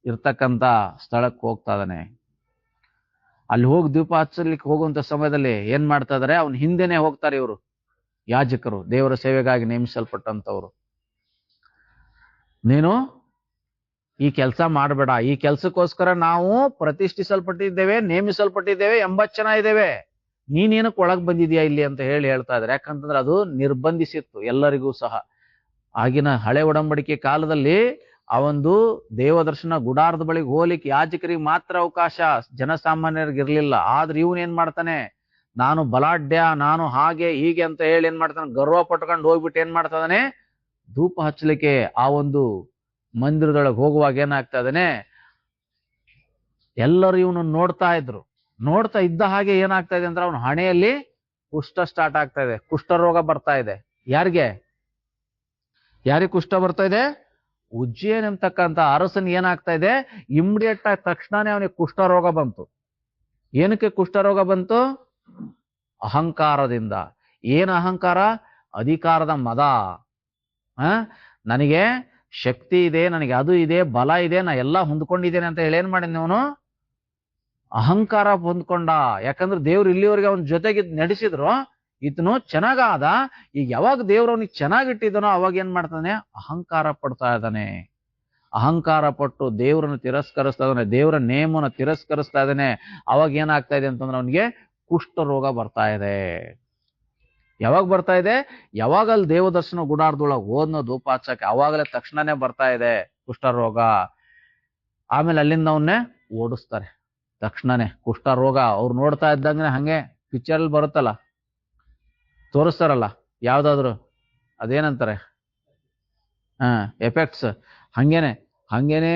ಇರ್ತಕ್ಕಂತ ಸ್ಥಳಕ್ಕೆ ಹೋಗ್ತಾ ಇದ್ದಾನೆ. ಅಲ್ಲಿ ಹೋಗಿ ಧೂಪ ಹಚ್ಚಲಿಕ್ಕೆ ಹೋಗುವಂತ ಸಮಯದಲ್ಲಿ ಏನ್ ಮಾಡ್ತಾ ಇದಾರೆ, ಅವನ ಹಿಂದೆನೆ ಹೋಗ್ತಾರೆ ಇವರು ಯಾಜಕರು, ದೇವರ ಸೇವೆಗಾಗಿ ನೇಮಿಸಲ್ಪಟ್ಟಂತವ್ರು. ನೀನು ಈ ಕೆಲಸ ಮಾಡಬೇಡ, ಈ ಕೆಲಸಕ್ಕೋಸ್ಕರ ನಾವು ಪ್ರತಿಷ್ಠಿಸಲ್ಪಟ್ಟಿದ್ದೇವೆ, ನೇಮಿಸಲ್ಪಟ್ಟಿದ್ದೇವೆ, 80 ಜನ ಇದ್ದೇವೆ, ನೀನೇನಕ್ಕೆ ಒಳಗ್ ಬಂದಿದ್ಯಾ ಇಲ್ಲಿ ಅಂತ ಹೇಳ್ತಾ ಇದ್ದಾರೆ. ಯಾಕಂತಂದ್ರೆ ಅದು ನಿರ್ಬಂಧಿಸಿತ್ತು ಎಲ್ಲರಿಗೂ ಸಹ. ಆಗಿನ ಹಳೆ ಒಡಂಬಡಿಕೆ ಕಾಲದಲ್ಲಿ ಆ ಒಂದು ದೇವದರ್ಶನ ಗುಡಾರದ ಬಳಿಗೆ ಹೋಗ್ಲಿಕ್ಕೆ ಯಾಜಕರಿಗೆ ಮಾತ್ರ ಅವಕಾಶ, ಜನಸಾಮಾನ್ಯರಿಗೆ ಇರ್ಲಿಲ್ಲ. ಆದ್ರೆ ಇವನ್ ಏನ್ ಮಾಡ್ತಾನೆ, ನಾನು ಬಲಾಢ್ಯ, ನಾನು ಹಾಗೆ ಹೀಗೆ ಅಂತ ಹೇಳಿ ಏನ್ ಮಾಡ್ತಾನೆ, ಗರ್ವ ಪಟ್ಕೊಂಡು ಹೋಗ್ಬಿಟ್ಟು ಏನ್ ಮಾಡ್ತಾ ಇದ್ದಾನೆ, ಧೂಪ ಹಚ್ಚಲಿಕ್ಕೆ ಆ ಒಂದು ಮಂದಿರದೊಳಗೆ ಹೋಗುವಾಗ ಏನಾಗ್ತಾ ಇದ್ದಾನೆ, ಎಲ್ಲರೂ ಇವನು ನೋಡ್ತಾ ಇದ್ರು. ನೋಡ್ತಾ ಇದ್ದ ಹಾಗೆ ಏನಾಗ್ತಾ ಇದೆ ಅಂದ್ರೆ ಅವನ ಹಣೆಯಲ್ಲಿ ಕುಷ್ಠ ಸ್ಟಾರ್ಟ್ ಆಗ್ತಾ ಇದೆ, ಕುಷ್ಠರೋಗ ಬರ್ತಾ ಇದೆ. ಯಾರಿಗೆ ಕುಷ್ಠ ಬರ್ತಾ ಇದೆ? ಉಜ್ಜಯನ್ ಎಂಬತಕ್ಕಂತ ಅರಸನ್ ಏನಾಗ್ತಾ ಇದೆ, ಇಮ್ಡಿಯೇಟ್ ಆಗಿ ತಕ್ಷಣನೇ ಅವನಿಗೆ ಕುಷ್ಠರೋಗ ಬಂತು. ಏನಕ್ಕೆ ಕುಷ್ಠರೋಗ ಬಂತು? ಅಹಂಕಾರದಿಂದ. ಏನು ಅಹಂಕಾರ? ಅಧಿಕಾರದ ಮದ. ನನಗೆ ಶಕ್ತಿ ಇದೆ, ನನಗೆ ಅದು ಇದೆ, ಬಲ ಇದೆ, ನಾ ಎಲ್ಲ ಹೊಂದ್ಕೊಂಡಿದ್ದೇನೆ ಅಂತ ಹೇಳಿ ಏನ್ ಮಾಡಿದ್ನಿ ಅವನು? ಅಹಂಕಾರ ಹೊಂದ್ಕೊಂಡ. ಯಾಕಂದ್ರೆ ದೇವ್ರು ಇಲ್ಲಿವರೆಗೆ ಅವನ ಜೊತೆಗೆ ನಡೆಸಿದ್ರು, ಈತನು ಚೆನ್ನಾಗಾದ. ಈಗ ಯಾವಾಗ ದೇವ್ರು ಅವನಿಗೆ ಚೆನ್ನಾಗಿಟ್ಟಿದ್ದಾನೋ ಅವಾಗ ಏನ್ ಮಾಡ್ತಾನೆ, ಅಹಂಕಾರ ಪಡ್ತಾ ಇದ್ದಾನೆ. ಅಹಂಕಾರ ಪಟ್ಟು ದೇವ್ರನ್ನ ತಿರಸ್ಕರಿಸ್ತಾ ಇದ್ದಾನೆ, ದೇವರ ನೇಮನ ತಿರಸ್ಕರಿಸ್ತಾ ಇದ್ದಾನೆ. ಅವಾಗ ಏನಾಗ್ತಾ ಇದೆ ಅಂತಂದ್ರೆ ಅವನಿಗೆ ಕುಷ್ಠರೋಗ ಬರ್ತಾ ಇದೆ. ಯಾವಾಗ ಬರ್ತಾ ಇದೆ? ಯಾವಾಗ ಅಲ್ಲಿ ದೇವದರ್ಶನ ಗುಡಾರದೊಳಗೆ ಹೋದ್ನೋ ಧೂಪ ಹಚ್ಚಕ್ಕೆ, ಅವಾಗಲೇ ತಕ್ಷಣನೇ ಬರ್ತಾ ಇದೆ ಕುಷ್ಠರೋಗ. ಆಮೇಲೆ ಅಲ್ಲಿಂದ ಅವನ್ನೇ ಓಡಿಸ್ತಾರೆ ತಕ್ಷಣನೇ. ಕುಷ್ಠರೋಗ ಅವ್ರು ನೋಡ್ತಾ ಇದ್ದಂಗೆ ಹಂಗೆ ಪಿಕ್ಚರ್ ಬರುತ್ತಲ್ಲ, ತೋರಿಸ್ತಾರಲ್ಲ ಯಾವ್ದಾದ್ರು, ಅದೇನಂತಾರೆ, ಎಫೆಕ್ಟ್ಸ್, ಹಂಗೇನೆ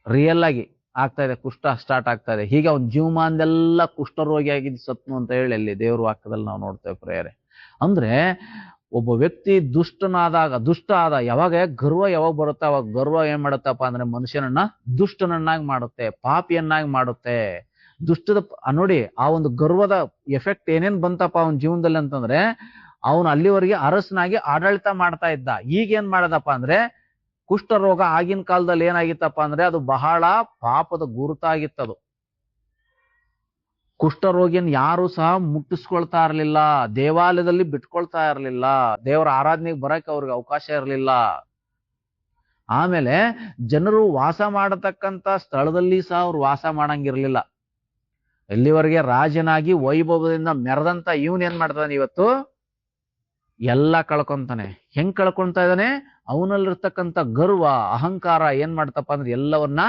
ರಿಯಲ್ ಆಗಿ ಆಗ್ತಾ ಇದೆ, ಕುಷ್ಠ ಸ್ಟಾರ್ಟ್ ಆಗ್ತಾ ಇದೆ. ಹೀಗೆ ಅವ್ನ ಜೀವಮಾನದೆಲ್ಲ ಕುಷ್ಠರೋಗಿ ಆಗಿದ್ದು ಸತ್ನು ಅಂತ ಹೇಳಿ ಅಲ್ಲಿ ದೇವ್ರ ವಾಕ್ಯದಲ್ಲಿ ನಾವು ನೋಡ್ತೇವೆ ಪ್ರೇಯರೆ. ಅಂದ್ರೆ ಒಬ್ಬ ವ್ಯಕ್ತಿ ದುಷ್ಟ ಆದ ಯಾವಾಗ ಬರುತ್ತೆ, ಅವಾಗ ಗರ್ವ ಏನ್ ಮಾಡುತ್ತಪ್ಪ ಅಂದ್ರೆ ಮನುಷ್ಯನನ್ನ ದುಷ್ಟನನ್ನಾಗಿ ಮಾಡುತ್ತೆ, ಪಾಪಿಯನ್ನಾಗಿ ಮಾಡುತ್ತೆ. ನೋಡಿ ಆ ಒಂದು ಗರ್ವದ ಎಫೆಕ್ಟ್ ಏನೇನ್ ಬಂತಪ್ಪ ಅವನ ಜೀವನದಲ್ಲಿ ಅಂತಂದ್ರೆ, ಅವನು ಅಲ್ಲಿವರೆಗೆ ಅರಸನಾಗಿ ಆಡಳಿತ ಮಾಡ್ತಾ ಇದ್ದ. ಈಗ ಏನ್ ಮಾಡದಪ್ಪ ಅಂದ್ರೆ, ಕುಷ್ಠರೋಗ ಆಗಿನ ಕಾಲದಲ್ಲಿ ಏನಾಗಿತ್ತಪ್ಪ ಅಂದ್ರೆ ಅದು ಬಹಳ ಪಾಪದ ಗುರುತಾಗಿತ್ತದು. ಕುಷ್ಠರೋಗಿಯನ್ ಯಾರು ಸಹ ಮುಟ್ಟಿಸ್ಕೊಳ್ತಾ ಇರ್ಲಿಲ್ಲ, ದೇವಾಲಯದಲ್ಲಿ ಬಿಟ್ಕೊಳ್ತಾ ಇರ್ಲಿಲ್ಲ, ದೇವರ ಆರಾಧನೆಗೆ ಬರಕ್ಕೆ ಅವ್ರಿಗೆ ಅವಕಾಶ ಇರಲಿಲ್ಲ. ಆಮೇಲೆ ಜನರು ವಾಸ ಮಾಡತಕ್ಕಂತ ಸ್ಥಳದಲ್ಲಿ ಸಹ ಅವ್ರು ವಾಸ ಮಾಡಂಗಿರ್ಲಿಲ್ಲ. ಎಲ್ಲಿವರೆಗೆ ರಾಜನಾಗಿ ವೈಭವದಿಂದ ಮೆರೆದಂತ ಇವನ್ ಏನ್ ಮಾಡ್ತಾನೆ, ಇವತ್ತು ಎಲ್ಲ ಕಳ್ಕೊಂತಾನೆ. ಹೆಂಗ್ ಕಳ್ಕೊಂತಾ ಇದ್ದಾನೆ? ಅವನಲ್ಲಿರ್ತಕ್ಕಂಥ ಗರ್ವ ಅಹಂಕಾರ ಏನ್ ಮಾಡ್ತಪ್ಪ ಅಂದ್ರೆ ಎಲ್ಲವನ್ನ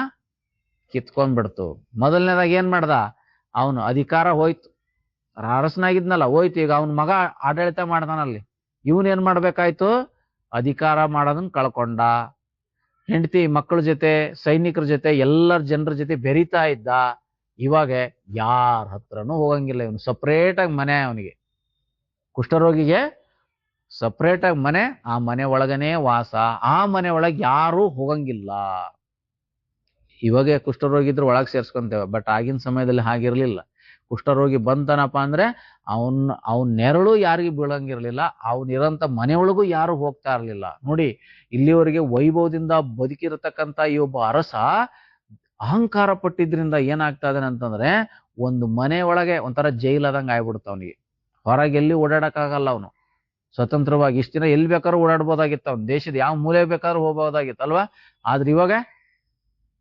ಕಿತ್ಕೊಂಡ್ಬಿಡ್ತು. ಮೊದಲನೇದಾಗ ಏನ್ ಮಾಡ್ದ, ಅವನು ಅಧಿಕಾರ ಹೋಯ್ತು, ಅರಸನಾಗಿದ್ನಲ್ಲ ಹೋಯ್ತು. ಈಗ ಅವನ ಮಗ ಆಡಳಿತ ಮಾಡ್ತಾನಲ್ಲಿ, ಇವನ್ ಏನ್ ಮಾಡ್ಬೇಕಾಯ್ತು, ಅಧಿಕಾರ ಮಾಡೋದನ್ನ ಕಳ್ಕೊಂಡ. ಹೆಂಡತಿ ಮಕ್ಕಳ ಜೊತೆ, ಸೈನಿಕರ ಜೊತೆ, ಎಲ್ಲರ ಜನರ ಜೊತೆ ಬೆರೀತಾ ಇದ್ದ. ಇವಾಗ ಯಾರ ಹತ್ರನೂ ಹೋಗಂಗಿಲ್ಲ ಇವನು. ಸಪ್ರೇಟ್ ಆಗಿ ಮನೆ, ಅವನಿಗೆ ಕುಷ್ಠರೋಗಿಗೆ ಸಪ್ರೇಟ್ ಆಗಿ ಮನೆ, ಆ ಮನೆ ಒಳಗನೆ ವಾಸ, ಆ ಮನೆ ಒಳಗೆ ಯಾರು ಹೋಗಂಗಿಲ್ಲ. ಇವಾಗ ಕುಷ್ಠರೋಗಿ ಒಳಗೆ ಸೇರ್ಸ್ಕೊಂತೇವೆ, ಬಟ್ ಆಗಿನ ಸಮಯದಲ್ಲಿ ಹಾಗಿರ್ಲಿಲ್ಲ. ಕುಷ್ಠರೋಗಿ ಬಂತನಪ್ಪ ಅಂದ್ರೆ ಅವನ್ ನೆರಳು ಯಾರಿಗೂ ಬೀಳಂಗಿರ್ಲಿಲ್ಲ, ಅವನಿರಂತ ಮನೆಯೊಳಗೂ ಯಾರು ಹೋಗ್ತಾ ಇರ್ಲಿಲ್ಲ. ನೋಡಿ, ಇಲ್ಲಿವರೆಗೆ ವೈಭವದಿಂದ ಬದುಕಿರತಕ್ಕಂತ ಈ ಒಬ್ಬ ಅರಸ ಅಹಂಕಾರ ಪಟ್ಟಿದ್ರಿಂದ ಏನಾಗ್ತಾ ಇದ್ದಾನೆ ಅಂತಂದ್ರೆ, ಒಂದು ಮನೆ ಒಳಗೆ ಒಂಥರ ಜೈಲಾದಂಗ ಆಗ್ಬಿಡುತ್ತ ಅವನಿಗೆ. ಹೊರಗೆ ಎಲ್ಲಿ ಓಡಾಡಕ್ಕಾಗಲ್ಲ ಅವನು. ಸ್ವತಂತ್ರವಾಗಿ ಇಷ್ಟ ದಿನ ಎಲ್ಲಿ ಬೇಕಾದ್ರೂ ಓಡಾಡ್ಬೋದಾಗಿತ್ತು, ಅವ್ನ ದೇಶದ ಯಾವ ಮೂಲೆ ಬೇಕಾದ್ರೂ ಹೋಗ್ಬೋದಾಗಿತ್ತು ಅಲ್ವಾ. ಆದ್ರೆ ಇವಾಗ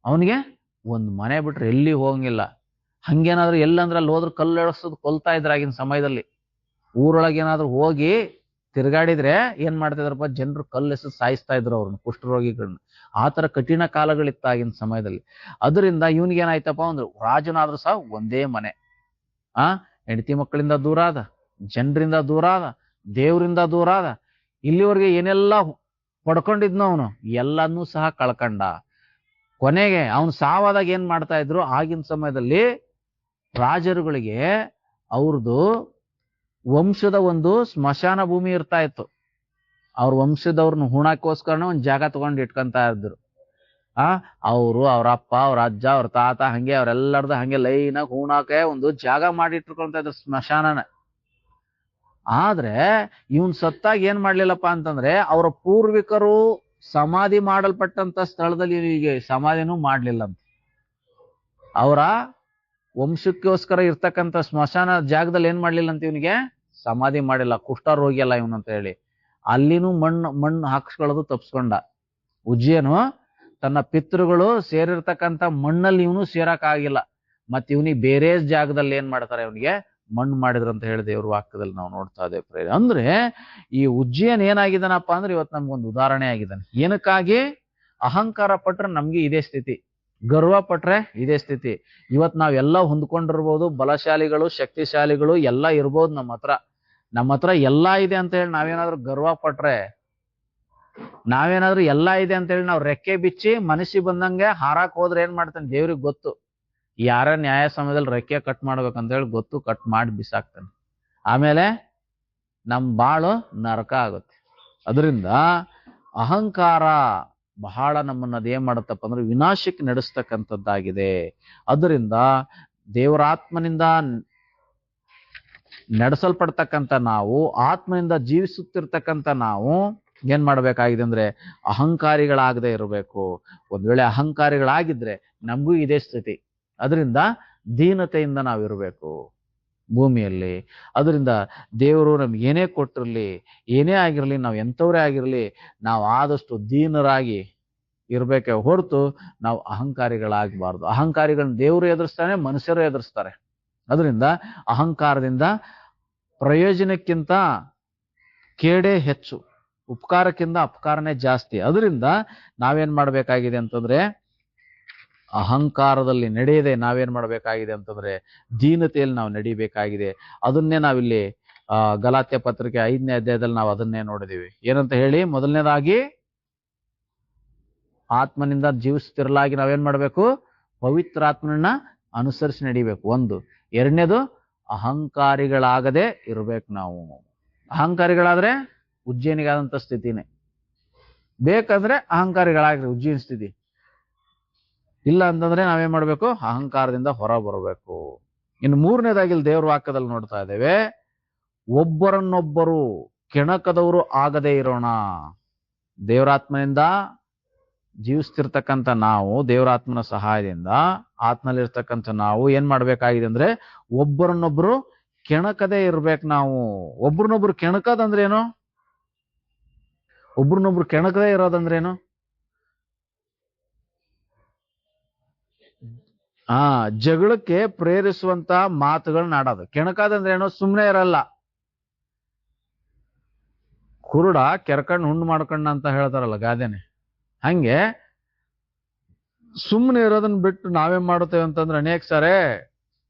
ಅವನಿಗೆ ಒಂದು ಮನೆ ಬಿಟ್ರೆ ಎಲ್ಲಿ ಹೋಗಂಗಿಲ್ಲ. ಹಂಗೇನಾದ್ರು ಎಲ್ಲಂದ್ರೆ ಅಲ್ಲಿ ಹೋದ್ರು ಕಲ್ಲು ಎಳಸೋದು ಕೊಲ್ತಾ ಇದ್ರ ಆಗಿನ ಸಮಯದಲ್ಲಿ. ಊರೊಳಗೆ ಏನಾದ್ರು ಹೋಗಿ ತಿರ್ಗಾಡಿದ್ರೆ ಏನ್ ಮಾಡ್ತಿದ್ರಪ್ಪ, ಜನರು ಕಲ್ಲೆಸೆದು ಸಾಯಿಸ್ತಾ ಇದ್ರು ಅವ್ರನ್ನ, ಕುಷ್ಠರೋಗಿಗಳನ್ನ. ಆ ತರ ಕಠಿಣ ಕಾಲಗಳಿತ್ತು ಆಗಿನ ಸಮಯದಲ್ಲಿ. ಅದರಿಂದ ಇವನಿಗೆ ಏನಾಯ್ತಪ್ಪ ಅಂದ್ರೆ, ರಾಜನಾದ್ರೂ ಸಹ ಒಂದೇ ಮನೆ, ಹೆಂಡತಿ ಮಕ್ಕಳಿಂದ ದೂರ ಆದ, ಜನರಿಂದ ದೂರ ಆದ, ದೇವರಿಂದ ದೂರ ಆದ. ಇಲ್ಲಿವರೆಗೆ ಏನೆಲ್ಲ ಪಡ್ಕೊಂಡಿದ್ನೋ ಅವನು ಎಲ್ಲನ್ನೂ ಸಹ ಕಳ್ಕಂಡ. ಕೊನೆಗೆ ಅವನು ಸಾವಾದಾಗ ಏನ್ ಮಾಡ್ತಾ ಇದ್ರು, ಆಗಿನ ಸಮಯದಲ್ಲಿ ರಾಜರುಗಳಿಗೆ ಅವ್ರದ್ದು ವಂಶದ ಒಂದು ಸ್ಮಶಾನ ಭೂಮಿ ಇರ್ತಾ ಇತ್ತು. ಅವ್ರ ವಂಶದವ್ರನ್ನ ಹೂಣಕ್ಕೋಸ್ಕರನೇ ಒಂದ್ ಜಾಗ ತಗೊಂಡು ಇಟ್ಕೊಂತ ಇದ್ರು. ಅವರು, ಅವ್ರ ಅಪ್ಪ, ಅವ್ರ ಅಜ್ಜ, ಅವ್ರ ತಾತ, ಹಂಗೆ ಅವ್ರೆಲ್ಲರದು ಹಂಗೆ ಲೈನಾಗ ಹೂಣಾಕೆ ಒಂದು ಜಾಗ ಮಾಡಿ ಇಟ್ಕೊಂತ ಇದ್ರು, ಸ್ಮಶಾನನ. ಆದ್ರೆ ಇವನ್ ಸತ್ತಾಗ ಏನ್ ಮಾಡ್ಲಿಲ್ಲಪ್ಪ ಅಂತಂದ್ರೆ, ಅವರ ಪೂರ್ವಿಕರು ಸಮಾಧಿ ಮಾಡಲ್ಪಟ್ಟಂತ ಸ್ಥಳದಲ್ಲಿ ಇವನಿಗೆ ಸಮಾಧಿನೂ ಮಾಡ್ಲಿಲ್ಲ ಅಂತ. ಅವರ ವಂಶಕ್ಕೋಸ್ಕರ ಇರ್ತಕ್ಕಂಥ ಸ್ಮಶಾನ ಜಾಗದಲ್ಲಿ ಏನ್ ಮಾಡ್ಲಿಲ್ಲ ಅಂತ ಇವನಿಗೆ ಸಮಾಧಿ ಮಾಡಿಲ್ಲ. ಕುಷ್ಠರೋಗಿ ಅಲ್ಲ ಇವನಂತ ಹೇಳಿ ಅಲ್ಲಿನೂ ಮಣ್ಣು ಹಾಕ್ಸ್ಕೊಳ್ಳೋದು ತಪ್ಸ್ಕೊಂಡ. ಉಜ್ಜೇನು ತನ್ನ ಪಿತೃಗಳು ಸೇರಿರ್ತಕ್ಕಂಥ ಮಣ್ಣಲ್ಲಿ ಇವನು ಸೇರಕ್ ಆಗಿಲ್ಲ. ಮತ್ ಇವನಿಗೆ ಬೇರೆ ಜಾಗದಲ್ಲಿ ಏನ್ ಮಾಡ್ತಾರೆ, ಇವನಿಗೆ ಮಣ್ಣು ಮಾಡಿದ್ರು ಅಂತ ಹೇಳಿ ದೇವ್ರ ವಾಕ್ಯದಲ್ಲಿ ನಾವು ನೋಡ್ತಾ ಇದ್ದೇವೆ ಪ್ರೇರೆ. ಅಂದ್ರೆ ಈ ಉಜ್ಜೇನ್ ಏನಾಗಿದ್ದಾನಪ್ಪ ಅಂದ್ರೆ ಇವತ್ತು ನಮ್ಗೊಂದು ಉದಾಹರಣೆ ಆಗಿದ್ದಾನೆ. ಏನಕ್ಕಾಗಿ? ಅಹಂಕಾರ ಪಟ್ರೆ ನಮ್ಗೆ ಇದೇ ಸ್ಥಿತಿ, ಗರ್ವ ಪಟ್ರೆ ಇದೇ ಸ್ಥಿತಿ. ಇವತ್ ನಾವೆಲ್ಲ ಹೊಂದ್ಕೊಂಡಿರ್ಬೋದು, ಬಲಶಾಲಿಗಳು, ಶಕ್ತಿಶಾಲಿಗಳು ಎಲ್ಲ ಇರ್ಬೋದು ನಮ್ಮ ಹತ್ರ ಎಲ್ಲ ಇದೆ ಅಂತ ಹೇಳಿ ನಾವೇನಾದ್ರೂ ಗರ್ವ ಪಟ್ರೆ, ನಾವೇನಾದ್ರೂ ಎಲ್ಲ ಇದೆ ಅಂತ ಹೇಳಿ ನಾವು ರೆಕ್ಕೆ ಬಿಚ್ಚಿ ಮನಸ್ಸಿಗೆ ಬಂದಂಗೆ ಹಾರಾಕ್ ಹೋದ್ರೆ ಏನ್ ಮಾಡ್ತಾನೆ ದೇವ್ರಿಗೆ ಗೊತ್ತು. ಯಾರ ನ್ಯಾಯ ಸಮಯದಲ್ಲಿ ರೆಕ್ಕೆ ಕಟ್ ಮಾಡ್ಬೇಕಂತ ಹೇಳಿ ಗೊತ್ತು, ಕಟ್ ಮಾಡಿ ಬಿಸಾಕ್ತಾನೆ. ಆಮೇಲೆ ನಮ್ ಬಾಳು ನರಕ ಆಗುತ್ತೆ. ಅದರಿಂದ ಅಹಂಕಾರ ಬಹಳ ನಮ್ಮನ್ನ ಅದೇನ್ ಮಾಡುತ್ತಪ್ಪ ಅಂದ್ರೆ ವಿನಾಶಕ್ಕೆ ನಡೆಸ್ತಕ್ಕಂಥದ್ದಾಗಿದೆ. ಅದರಿಂದ ದೇವರಾತ್ಮನಿಂದ ನಡೆಸಲ್ಪಡ್ತಕ್ಕಂಥ ನಾವು, ಆತ್ಮನಿಂದ ಜೀವಿಸುತ್ತಿರ್ತಕ್ಕಂಥ ನಾವು ಏನ್ ಮಾಡ್ಬೇಕಾಗಿದೆ ಅಂದ್ರೆ ಅಹಂಕಾರಿಗಳಾಗದೆ ಇರಬೇಕು. ಒಂದ್ ವೇಳೆ ಅಹಂಕಾರಿಗಳಾಗಿದ್ರೆ ನಮಗೂ ಇದೇ ಸ್ಥಿತಿ. ಅದರಿಂದ ದೀನತೆಯಿಂದ ನಾವಿರ್ಬೇಕು ಭೂಮಿಯಲ್ಲಿ. ಅದರಿಂದ ದೇವರು ನಮ್ಗೆ ಏನೇ ಕೊಟ್ಟಿರ್ಲಿ, ಏನೇ ಆಗಿರ್ಲಿ, ನಾವು ಎಂಥವ್ರೇ ಆಗಿರ್ಲಿ, ನಾವು ಆದಷ್ಟು ದೀನರಾಗಿ ಇರ್ಬೇಕೆ ಹೊರತು ನಾವು ಅಹಂಕಾರಿಗಳಾಗಬಾರ್ದು. ಅಹಂಕಾರಿಗಳನ್ನ ದೇವರು ಎದುರಿಸ್ತಾನೆ, ಮನುಷ್ಯರು ಎದುರಿಸ್ತಾರೆ. ಅದರಿಂದ ಅಹಂಕಾರದಿಂದ ಪ್ರಯೋಜನಕ್ಕಿಂತ ಕೇಡೇ ಹೆಚ್ಚು, ಉಪಕಾರಕ್ಕಿಂತ ಅಪಕಾರನೇ ಜಾಸ್ತಿ. ಅದರಿಂದ ನಾವೇನ್ ಮಾಡ್ಬೇಕಾಗಿದೆ ಅಂತಂದ್ರೆ ಅಹಂಕಾರದಲ್ಲಿ ನಡೆಯದೆ ನಾವೇನ್ ಮಾಡ್ಬೇಕಾಗಿದೆ ಅಂತಂದ್ರೆ ದೀನತೆಯಲ್ಲಿ ನಾವು ನಡಿಬೇಕಾಗಿದೆ. ಅದನ್ನೇ ನಾವಿಲ್ಲಿ ಗಲಾತ್ಯ ಪತ್ರಿಕೆ 5ನೇ ಅಧ್ಯಾಯದಲ್ಲಿ ನಾವು ಅದನ್ನೇ ನೋಡಿದೀವಿ. ಏನಂತ ಹೇಳಿ, ಮೊದಲನೇದಾಗಿ ಆತ್ಮನಿಂದ ಜೀವಿಸ್ತಿರಲಾಗಿ ನಾವೇನ್ ಮಾಡ್ಬೇಕು, ಪವಿತ್ರಾತ್ಮನನ್ನ ಅನುಸರಿಸಿ ನಡಿಬೇಕು. ಒಂದು. ಎರಡನೇದು, ಅಹಂಕಾರಿಗಳಾಗದೆ ಇರ್ಬೇಕು ನಾವು. ಅಹಂಕಾರಿಗಳಾದ್ರೆ ಉಜ್ಜಯಿನಿಗಾದಂಥ ಸ್ಥಿತಿನೇ. ಬೇಕಂದ್ರೆ ಅಹಂಕಾರಿಗಳಾಗ್ರಿ, ಉಜ್ಜಯಿನ ಸ್ಥಿತಿ. ಇಲ್ಲ ಅಂತಂದ್ರೆ ನಾವೇನ್ ಮಾಡ್ಬೇಕು, ಅಹಂಕಾರದಿಂದ ಹೊರ ಬರಬೇಕು. ಇನ್ನು ಮೂರನೇದಾಗಿ ಇಲ್ಲಿ ದೇವ್ರ ವಾಕ್ಯದಲ್ಲಿ ನೋಡ್ತಾ ಇದ್ದೇವೆ, ಒಬ್ಬರನ್ನೊಬ್ಬರು ಕೆಣಕದವರು ಆಗದೆ ಇರೋಣ. ದೇವರಾತ್ಮನಿಂದ ಜೀವಿಸ್ತಿರ್ತಕ್ಕಂಥ ನಾವು, ದೇವರಾತ್ಮನ ಸಹಾಯದಿಂದ ಆತ್ಮನಲ್ಲಿರ್ತಕ್ಕಂಥ ನಾವು ಏನ್ ಮಾಡ್ಬೇಕಾಗಿದೆ ಅಂದ್ರೆ ಒಬ್ಬರನ್ನೊಬ್ರು ಕೆಣಕದೇ ಇರ್ಬೇಕು ನಾವು. ಒಬ್ರನ್ನೊಬ್ರು ಕೆಣಕದಂದ್ರೇನು? ಒಬ್ರನ್ನೊಬ್ರು ಕೆಣಕದೇ ಇರೋದಂದ್ರೇನು? ಜಗಳಕ್ಕೆ ಪ್ರೇರಿಸುವಂತ ಮಾತುಗಳನ್ನ ಆಡೋದು. ಕೆಣಕದಂದ್ರೇನು? ಸುಮ್ನೆ ಇರಲ್ಲ. ಕುರುಡ ಕೆರ್ಕಂಡ್ ಹುಣ್ಣು ಮಾಡ್ಕೊಂಡ ಅಂತ ಹೇಳ್ತಾರಲ್ಲ ಗಾದೆನೆ, ಹಂಗೆ ಸುಮ್ಮನೆ ಇರೋದನ್ನ ಬಿಟ್ಟು ನಾವೇನ್ ಮಾಡುತ್ತೇವೆ ಅಂತಂದ್ರೆ ಅನೇಕ ಸಾರೆ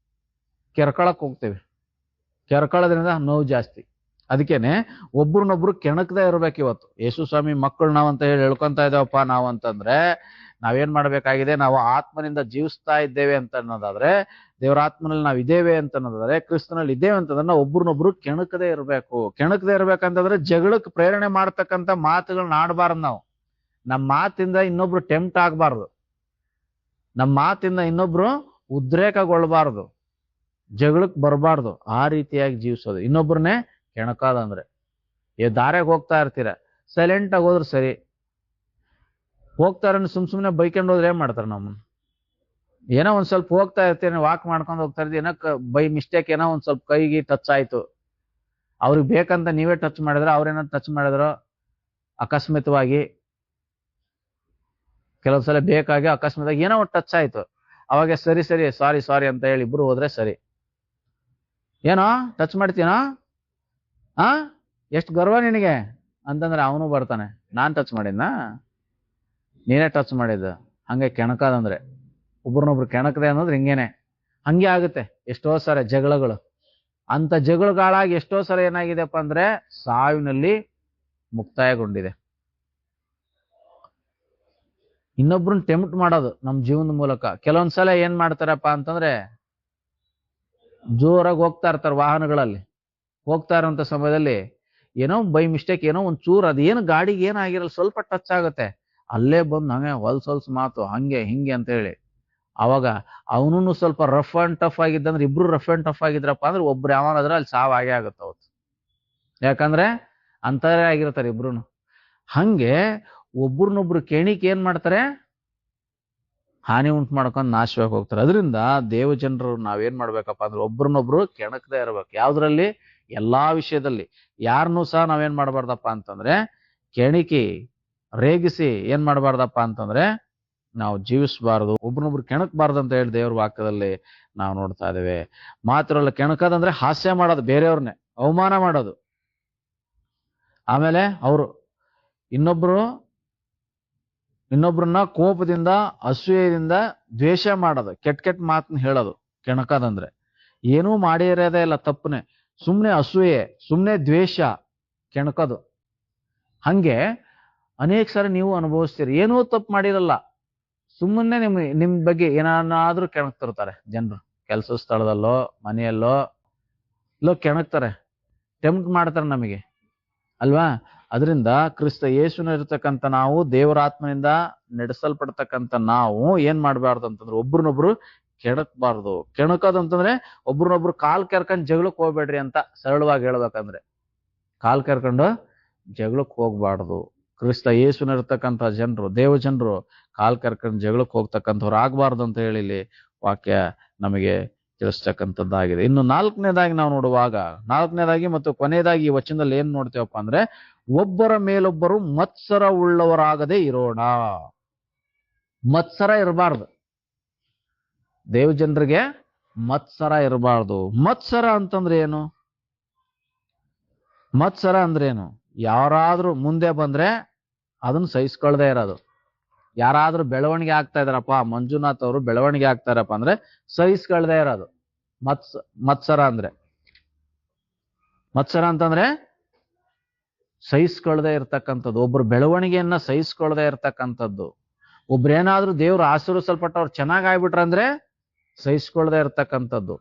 ಕೆರ್ಕಳಕ್ ಹೋಗ್ತೇವೆ. ಕೆರ್ಕಳದ್ರಿಂದ ನೋವು ಜಾಸ್ತಿ. ಅದಕ್ಕೇನೆ ಒಬ್ರನ್ನೊಬ್ರು ಕೆಣಕದೇ ಇರ್ಬೇಕು. ಇವತ್ತು ಯೇಸು ಸ್ವಾಮಿ ಮಕ್ಕಳು ನಾವಂತ ಹೇಳಿ ಹೇಳ್ಕೊಂತ ಇದ್ದೇವಪ್ಪ ನಾವು ಅಂತಂದ್ರೆ ನಾವೇನ್ ಮಾಡ್ಬೇಕಾಗಿದೆ, ನಾವು ಆತ್ಮನಿಂದ ಜೀವಿಸ್ತಾ ಇದ್ದೇವೆ ಅಂತ ಅನ್ನೋದಾದ್ರೆ, ದೇವರಾತ್ಮನಲ್ಲಿ ನಾವು ಇದ್ದೇವೆ ಅಂತ ಅನ್ನೋದಾದ್ರೆ, ಕ್ರಿಸ್ತನಲ್ಲಿ ಇದ್ದೇವೆ ಅಂತಂದ್ರೆ ನಾವು ಒಬ್ರನ್ನೊಬ್ರು ಕೆಣಕದೇ ಇರ್ಬೇಕು. ಕೆಣಕದೇ ಇರ್ಬೇಕಂತಂದ್ರೆ ಜಗಳಕ್ಕೆ ಪ್ರೇರಣೆ ಮಾಡ್ತಕ್ಕಂಥ ಮಾತುಗಳನ್ನ ಆಡಬಾರ್ದು ನಾವು. ನಮ್ಮ ಮಾತಿಂದ ಇನ್ನೊಬ್ರು ಟೆಂಪ್ಟ್ ಆಗ್ಬಾರ್ದು. ನಮ್ಮ ಮಾತಿಂದ ಇನ್ನೊಬ್ರು ಉದ್ರೇಕಗೊಳ್ಬಾರ್ದು, ಜಗಳಕ್ಕೆ ಬರಬಾರ್ದು. ಆ ರೀತಿಯಾಗಿ ಜೀವಿಸೋದು. ಇನ್ನೊಬ್ರನ್ನೇ ಕೆಣಕಾದಂದ್ರೆ, ದಾರ್ಯಾಗ ಹೋಗ್ತಾ ಇರ್ತೀರ, ಸೈಲೆಂಟ್ ಆಗಿ ಹೋದ್ರೆ ಸರಿ. ಹೋಗ್ತಾರ ಸುಮ್ನೆ ಬೈಕೊಂಡು ಹೋದ್ರೆ ಏನ್ ಮಾಡ್ತಾರೆ ನಮ್ಮನ್ನ? ಏನೋ ಒಂದ್ ಸ್ವಲ್ಪ ಹೋಗ್ತಾ ಇರ್ತೀನಿ, ವಾಕ್ ಮಾಡ್ಕೊಂಡು ಹೋಗ್ತಾ ಇರ್ತೀವಿ, ಏನೋ ಬೈ ಮಿಸ್ಟೇಕ್ ಏನೋ ಒಂದ್ ಸ್ವಲ್ಪ ಕೈಗೆ ಟಚ್ ಆಯ್ತು, ಅವ್ರಿಗೆ ಬೇಕಂತ ನೀವೇ ಟಚ್ ಮಾಡಿದ್ರ, ಅವ್ರೇನೋ ಟಚ್ ಮಾಡಿದ್ರು ಅಕಸ್ಮಿತವಾಗಿ. ಕೆಲವೊಂದ್ಸಲ ಬೇಕಾಗಿ ಅಕಸ್ಮಾತ್ ಏನೋ ಒಂದು ಟಚ್ ಆಯ್ತು, ಅವಾಗ ಸರಿ ಸಾರಿ ಅಂತ ಹೇಳಿ ಇಬ್ರು ಹೋದ್ರೆ ಸರಿ. ಏನೋ ಟಚ್ ಮಾಡ್ತೀನೋ, ಎಷ್ಟು ಗರ್ವ ನಿನಗೆ ಅಂತಂದ್ರೆ ಅವನು ಬರ್ತಾನೆ, ನಾನ್ ಟಚ್ ಮಾಡಿದ್ನಾ, ನೀನೇ ಟಚ್ ಮಾಡಿದ್ದ. ಹಂಗೆ ಕೆಣಕದಂದ್ರೆ, ಒಬ್ರನ್ನೊಬ್ರು ಕೆಣಕದೆ ಅನ್ನೋದ್ರೆ ಹಿಂಗೇನೆ. ಹಂಗೆ ಆಗುತ್ತೆ ಎಷ್ಟೋ ಸಲ ಜಗಳಗಳು. ಅಂತ ಜಗಳಗಳಾಗಿ ಎಷ್ಟೋ ಸಲ ಏನಾಗಿದೆಪ್ಪ ಅಂದ್ರೆ ಸಾವಿನಲ್ಲಿ ಮುಕ್ತಾಯಗೊಂಡಿದೆ. ಇನ್ನೊಬ್ರನ್ನ ಟೆಂಪ್ಟ್ ಮಾಡೋದು ನಮ್ ಜೀವನದ ಮೂಲಕ. ಕೆಲವೊಂದ್ಸಲ ಏನ್ ಮಾಡ್ತಾರಪ್ಪ ಅಂತಂದ್ರೆ, ಜೋರಾಗಿ ಹೋಗ್ತಾ ಇರ್ತಾರೆ ವಾಹನಗಳಲ್ಲಿ, ಹೋಗ್ತಾ ಇರೋಂಥ ಸಮಯದಲ್ಲಿ ಏನೋ ಬೈ ಮಿಸ್ಟೇಕ್ ಏನೋ ಒಂದ್ ಚೂರು ಅದೇನು ಗಾಡಿಗೆ ಏನಾಗಿರಲ್ಲ, ಸ್ವಲ್ಪ ಟಚ್ ಆಗುತ್ತೆ, ಅಲ್ಲೇ ಬಂದು ಹಂಗೆ ಹೊಲ್ಸೊಲ್ಸ್ ಮಾತು ಹಂಗೆ ಹಿಂಗೆ ಅಂತ ಹೇಳಿ. ಅವಾಗ ಅವನು ಸ್ವಲ್ಪ ರಫ್ ಅಂಡ್ ಟಫ್ ಆಗಿದ್ದಂದ್ರೆ, ಇಬ್ರು ರಫ್ ಅಂಡ್ ಟಫ್ ಆಗಿದ್ರಪ್ಪ ಅಂದ್ರೆ ಒಬ್ರು ಯಾವನಾದ್ರೆ ಅಲ್ಲಿ ಸಾವು ಆಗೇ ಆಗುತ್ತೆ ಅವತ್ತು. ಯಾಕಂದ್ರೆ ಅಂತಾರೆ ಆಗಿರ್ತಾರೆ ಇಬ್ರು. ಹಂಗೆ ಒಬ್ರನ್ನೊಬ್ರು ಕೆಣಿಕೆ ಏನ್ ಮಾಡ್ತಾರೆ, ಹಾನಿ ಉಂಟು ಮಾಡ್ಕೊಂಡು ನಾಶವಾಗಿ ಹೋಗ್ತಾರೆ. ಅದರಿಂದ ದೇವ ಜನರು ನಾವೇನ್ ಮಾಡ್ಬೇಕಪ್ಪ ಅಂದ್ರೆ ಒಬ್ರನ್ನೊಬ್ರು ಕೆಣಕದೇ ಇರ್ಬೇಕು. ಯಾವ್ದ್ರಲ್ಲಿ? ಎಲ್ಲಾ ವಿಷಯದಲ್ಲಿ. ಯಾರನ್ನೂ ಸಹ ನಾವೇನ್ ಮಾಡ್ಬಾರ್ದಪ್ಪ ಅಂತಂದ್ರೆ ಕೆಣಿಕಿ ರೇಗಿಸಿ ಏನ್ ಮಾಡ್ಬಾರ್ದಪ್ಪ ಅಂತಂದ್ರೆ ನಾವು ಜೀವಿಸಬಾರದು, ಒಬ್ರನ್ನೊಬ್ರು ಕೆಣಕಬಾರ್ದು ಅಂತ ಹೇಳಿ ದೇವ್ರ ವಾಕ್ಯದಲ್ಲಿ ನಾವು ನೋಡ್ತಾ ಇದ್ದೇವೆ. ಮಾತ್ರಲ್ಲ, ಕೆಣಕದಂದ್ರೆ ಹಾಸ್ಯ ಮಾಡೋದು, ಬೇರೆಯವ್ರನ್ನೇ ಅವಮಾನ ಮಾಡೋದು. ಆಮೇಲೆ ಅವರು ಇನ್ನೊಬ್ರನ್ನ ಕೋಪದಿಂದ ಅಸೂಯೆಯಿಂದ ದ್ವೇಷ ಮಾಡೋದು, ಕೆಟ್ಟ ಮಾತನ್ನ ಹೇಳೋದು. ಕೆಣಕದಂದ್ರೆ ಏನೂ ಮಾಡಿರೋದೇ ಇಲ್ಲ, ತಪ್ಪನೆ, ಸುಮ್ನೆ ಅಸೂಯೆ, ಸುಮ್ನೆ ದ್ವೇಷ, ಕೆಣಕೋದು. ಹಂಗೆ ಅನೇಕ ಸಾರಿ ನೀವು ಅನುಭವಿಸ್ತೀರಿ, ಏನೂ ತಪ್ಪು ಮಾಡಿರಲ್ಲ, ಸುಮ್ಮನೆ ನಿಮ್ ಬಗ್ಗೆ ಏನಾದ್ರೂ ಕೆಣಕ್ತಿರ್ತಾರೆ ಜನರು. ಕೆಲಸ ಸ್ಥಳದಲ್ಲೋ ಮನೆಯಲ್ಲೋ ಕೆಣಕ್ತಾರೆ, ಟೆಂಪ್ಟ್ ಮಾಡ್ತಾರೆ ನಮಗೆ ಅಲ್ವಾ. ಅದರಿಂದ ಕ್ರಿಸ್ತ ಯೇಸುವಿನ ಇರತಕ್ಕಂಥ ನಾವು, ದೇವರಾತ್ಮನಿಂದ ನಡೆಸಲ್ಪಡ್ತಕ್ಕಂಥ ನಾವು ಏನ್ ಮಾಡ್ಬಾರ್ದು ಅಂತಂದ್ರೆ ಒಬ್ರನ್ನೊಬ್ರು ಕೆಣಕ್ಬಾರ್ದು. ಕೆಣಕೋದಂತಂದ್ರೆ ಒಬ್ರನ್ನೊಬ್ರು ಕಾಲ್ ಕೆರ್ಕೊಂಡ್ ಜಗಳಕ್ಕೆ ಹೋಗ್ಬೇಡ್ರಿ ಅಂತ ಸರಳವಾಗಿ ಹೇಳ್ಬೇಕಂದ್ರೆ, ಕಾಲ್ ಕೆರ್ಕೊಂಡು ಜಗಳಕ್ಕೆ ಹೋಗ್ಬಾರ್ದು. ಕ್ರಿಸ್ತ ಯೇಸುವಿನ ಇರತಕ್ಕಂಥ ಜನರು, ದೇವ ಜನರು ಕಾಲ್ ಕೆರ್ಕೊಂಡು ಜಗಳಕ್ಕೆ ಹೋಗ್ತಕ್ಕಂಥವ್ರು ಆಗ್ಬಾರ್ದು ಅಂತ ಹೇಳಿ ಇಲ್ಲಿ ವಾಕ್ಯ ನಮಗೆ ತಿಳಿಸ್ತಕ್ಕಂಥದ್ದಾಗಿದೆ. ಇನ್ನು ನಾಲ್ಕನೇದಾಗಿ ನಾವು ನೋಡುವಾಗ, ನಾಲ್ಕನೇದಾಗಿ ಮತ್ತು ಕೊನೆಯದಾಗಿ ಈ ವಚನದಲ್ಲಿ ಏನ್ ನೋಡ್ತೇವಪ್ಪ ಅಂದ್ರೆ, ಒಬ್ಬರ ಮೇಲೊಬ್ಬರು ಮತ್ಸರ ಉಳ್ಳವರಾಗದೆ ಇರೋಣ. ಮತ್ಸರ ಇರಬಾರ್ದು, ದೇವ ಜನರಿಗೆ ಮತ್ಸರ ಇರಬಾರ್ದು. ಮತ್ಸರ ಅಂತಂದ್ರೆ ಏನು? ಮತ್ಸರ ಅಂದ್ರೆ ಏನು? ಯಾರಾದ್ರೂ ಮುಂದೆ ಬಂದ್ರೆ ಅದನ್ನ ಸಹಿಸ್ಕೊಳ್ದೇ ಇರೋದು. ಯಾರಾದ್ರೂ ಬೆಳವಣಿಗೆ ಆಗ್ತಾ ಇದಾರಪ್ಪ, ಮಂಜುನಾಥ್ ಅವರು ಬೆಳವಣಿಗೆ ಆಗ್ತಾರಪ್ಪ ಅಂದ್ರೆ ಸಹಿಸ್ಕೊಳ್ದೇ ಇರೋದು ಮತ್ಸರ ಅಂದ್ರೆ. ಮತ್ಸರ ಅಂತಂದ್ರೆ ಸಹಿಸ್ಕೊಳ್ದೇ ಇರ್ತಕ್ಕಂಥದ್ದು, ಒಬ್ರು ಬೆಳವಣಿಗೆಯನ್ನ ಸಹಿಸ್ಕೊಳ್ದೇ ಇರ್ತಕ್ಕಂಥದ್ದು. ಒಬ್ರೇನಾದ್ರೂ ದೇವ್ರು ಆಶೀರ್ವದಿಸಲ್ಪಟ್ಟವ್ರು ಚೆನ್ನಾಗ್ ಆಗ್ಬಿಟ್ರಂದ್ರೆ ಸಹಿಸ್ಕೊಳ್ದೇ ಇರ್ತಕ್ಕಂಥದ್ದು.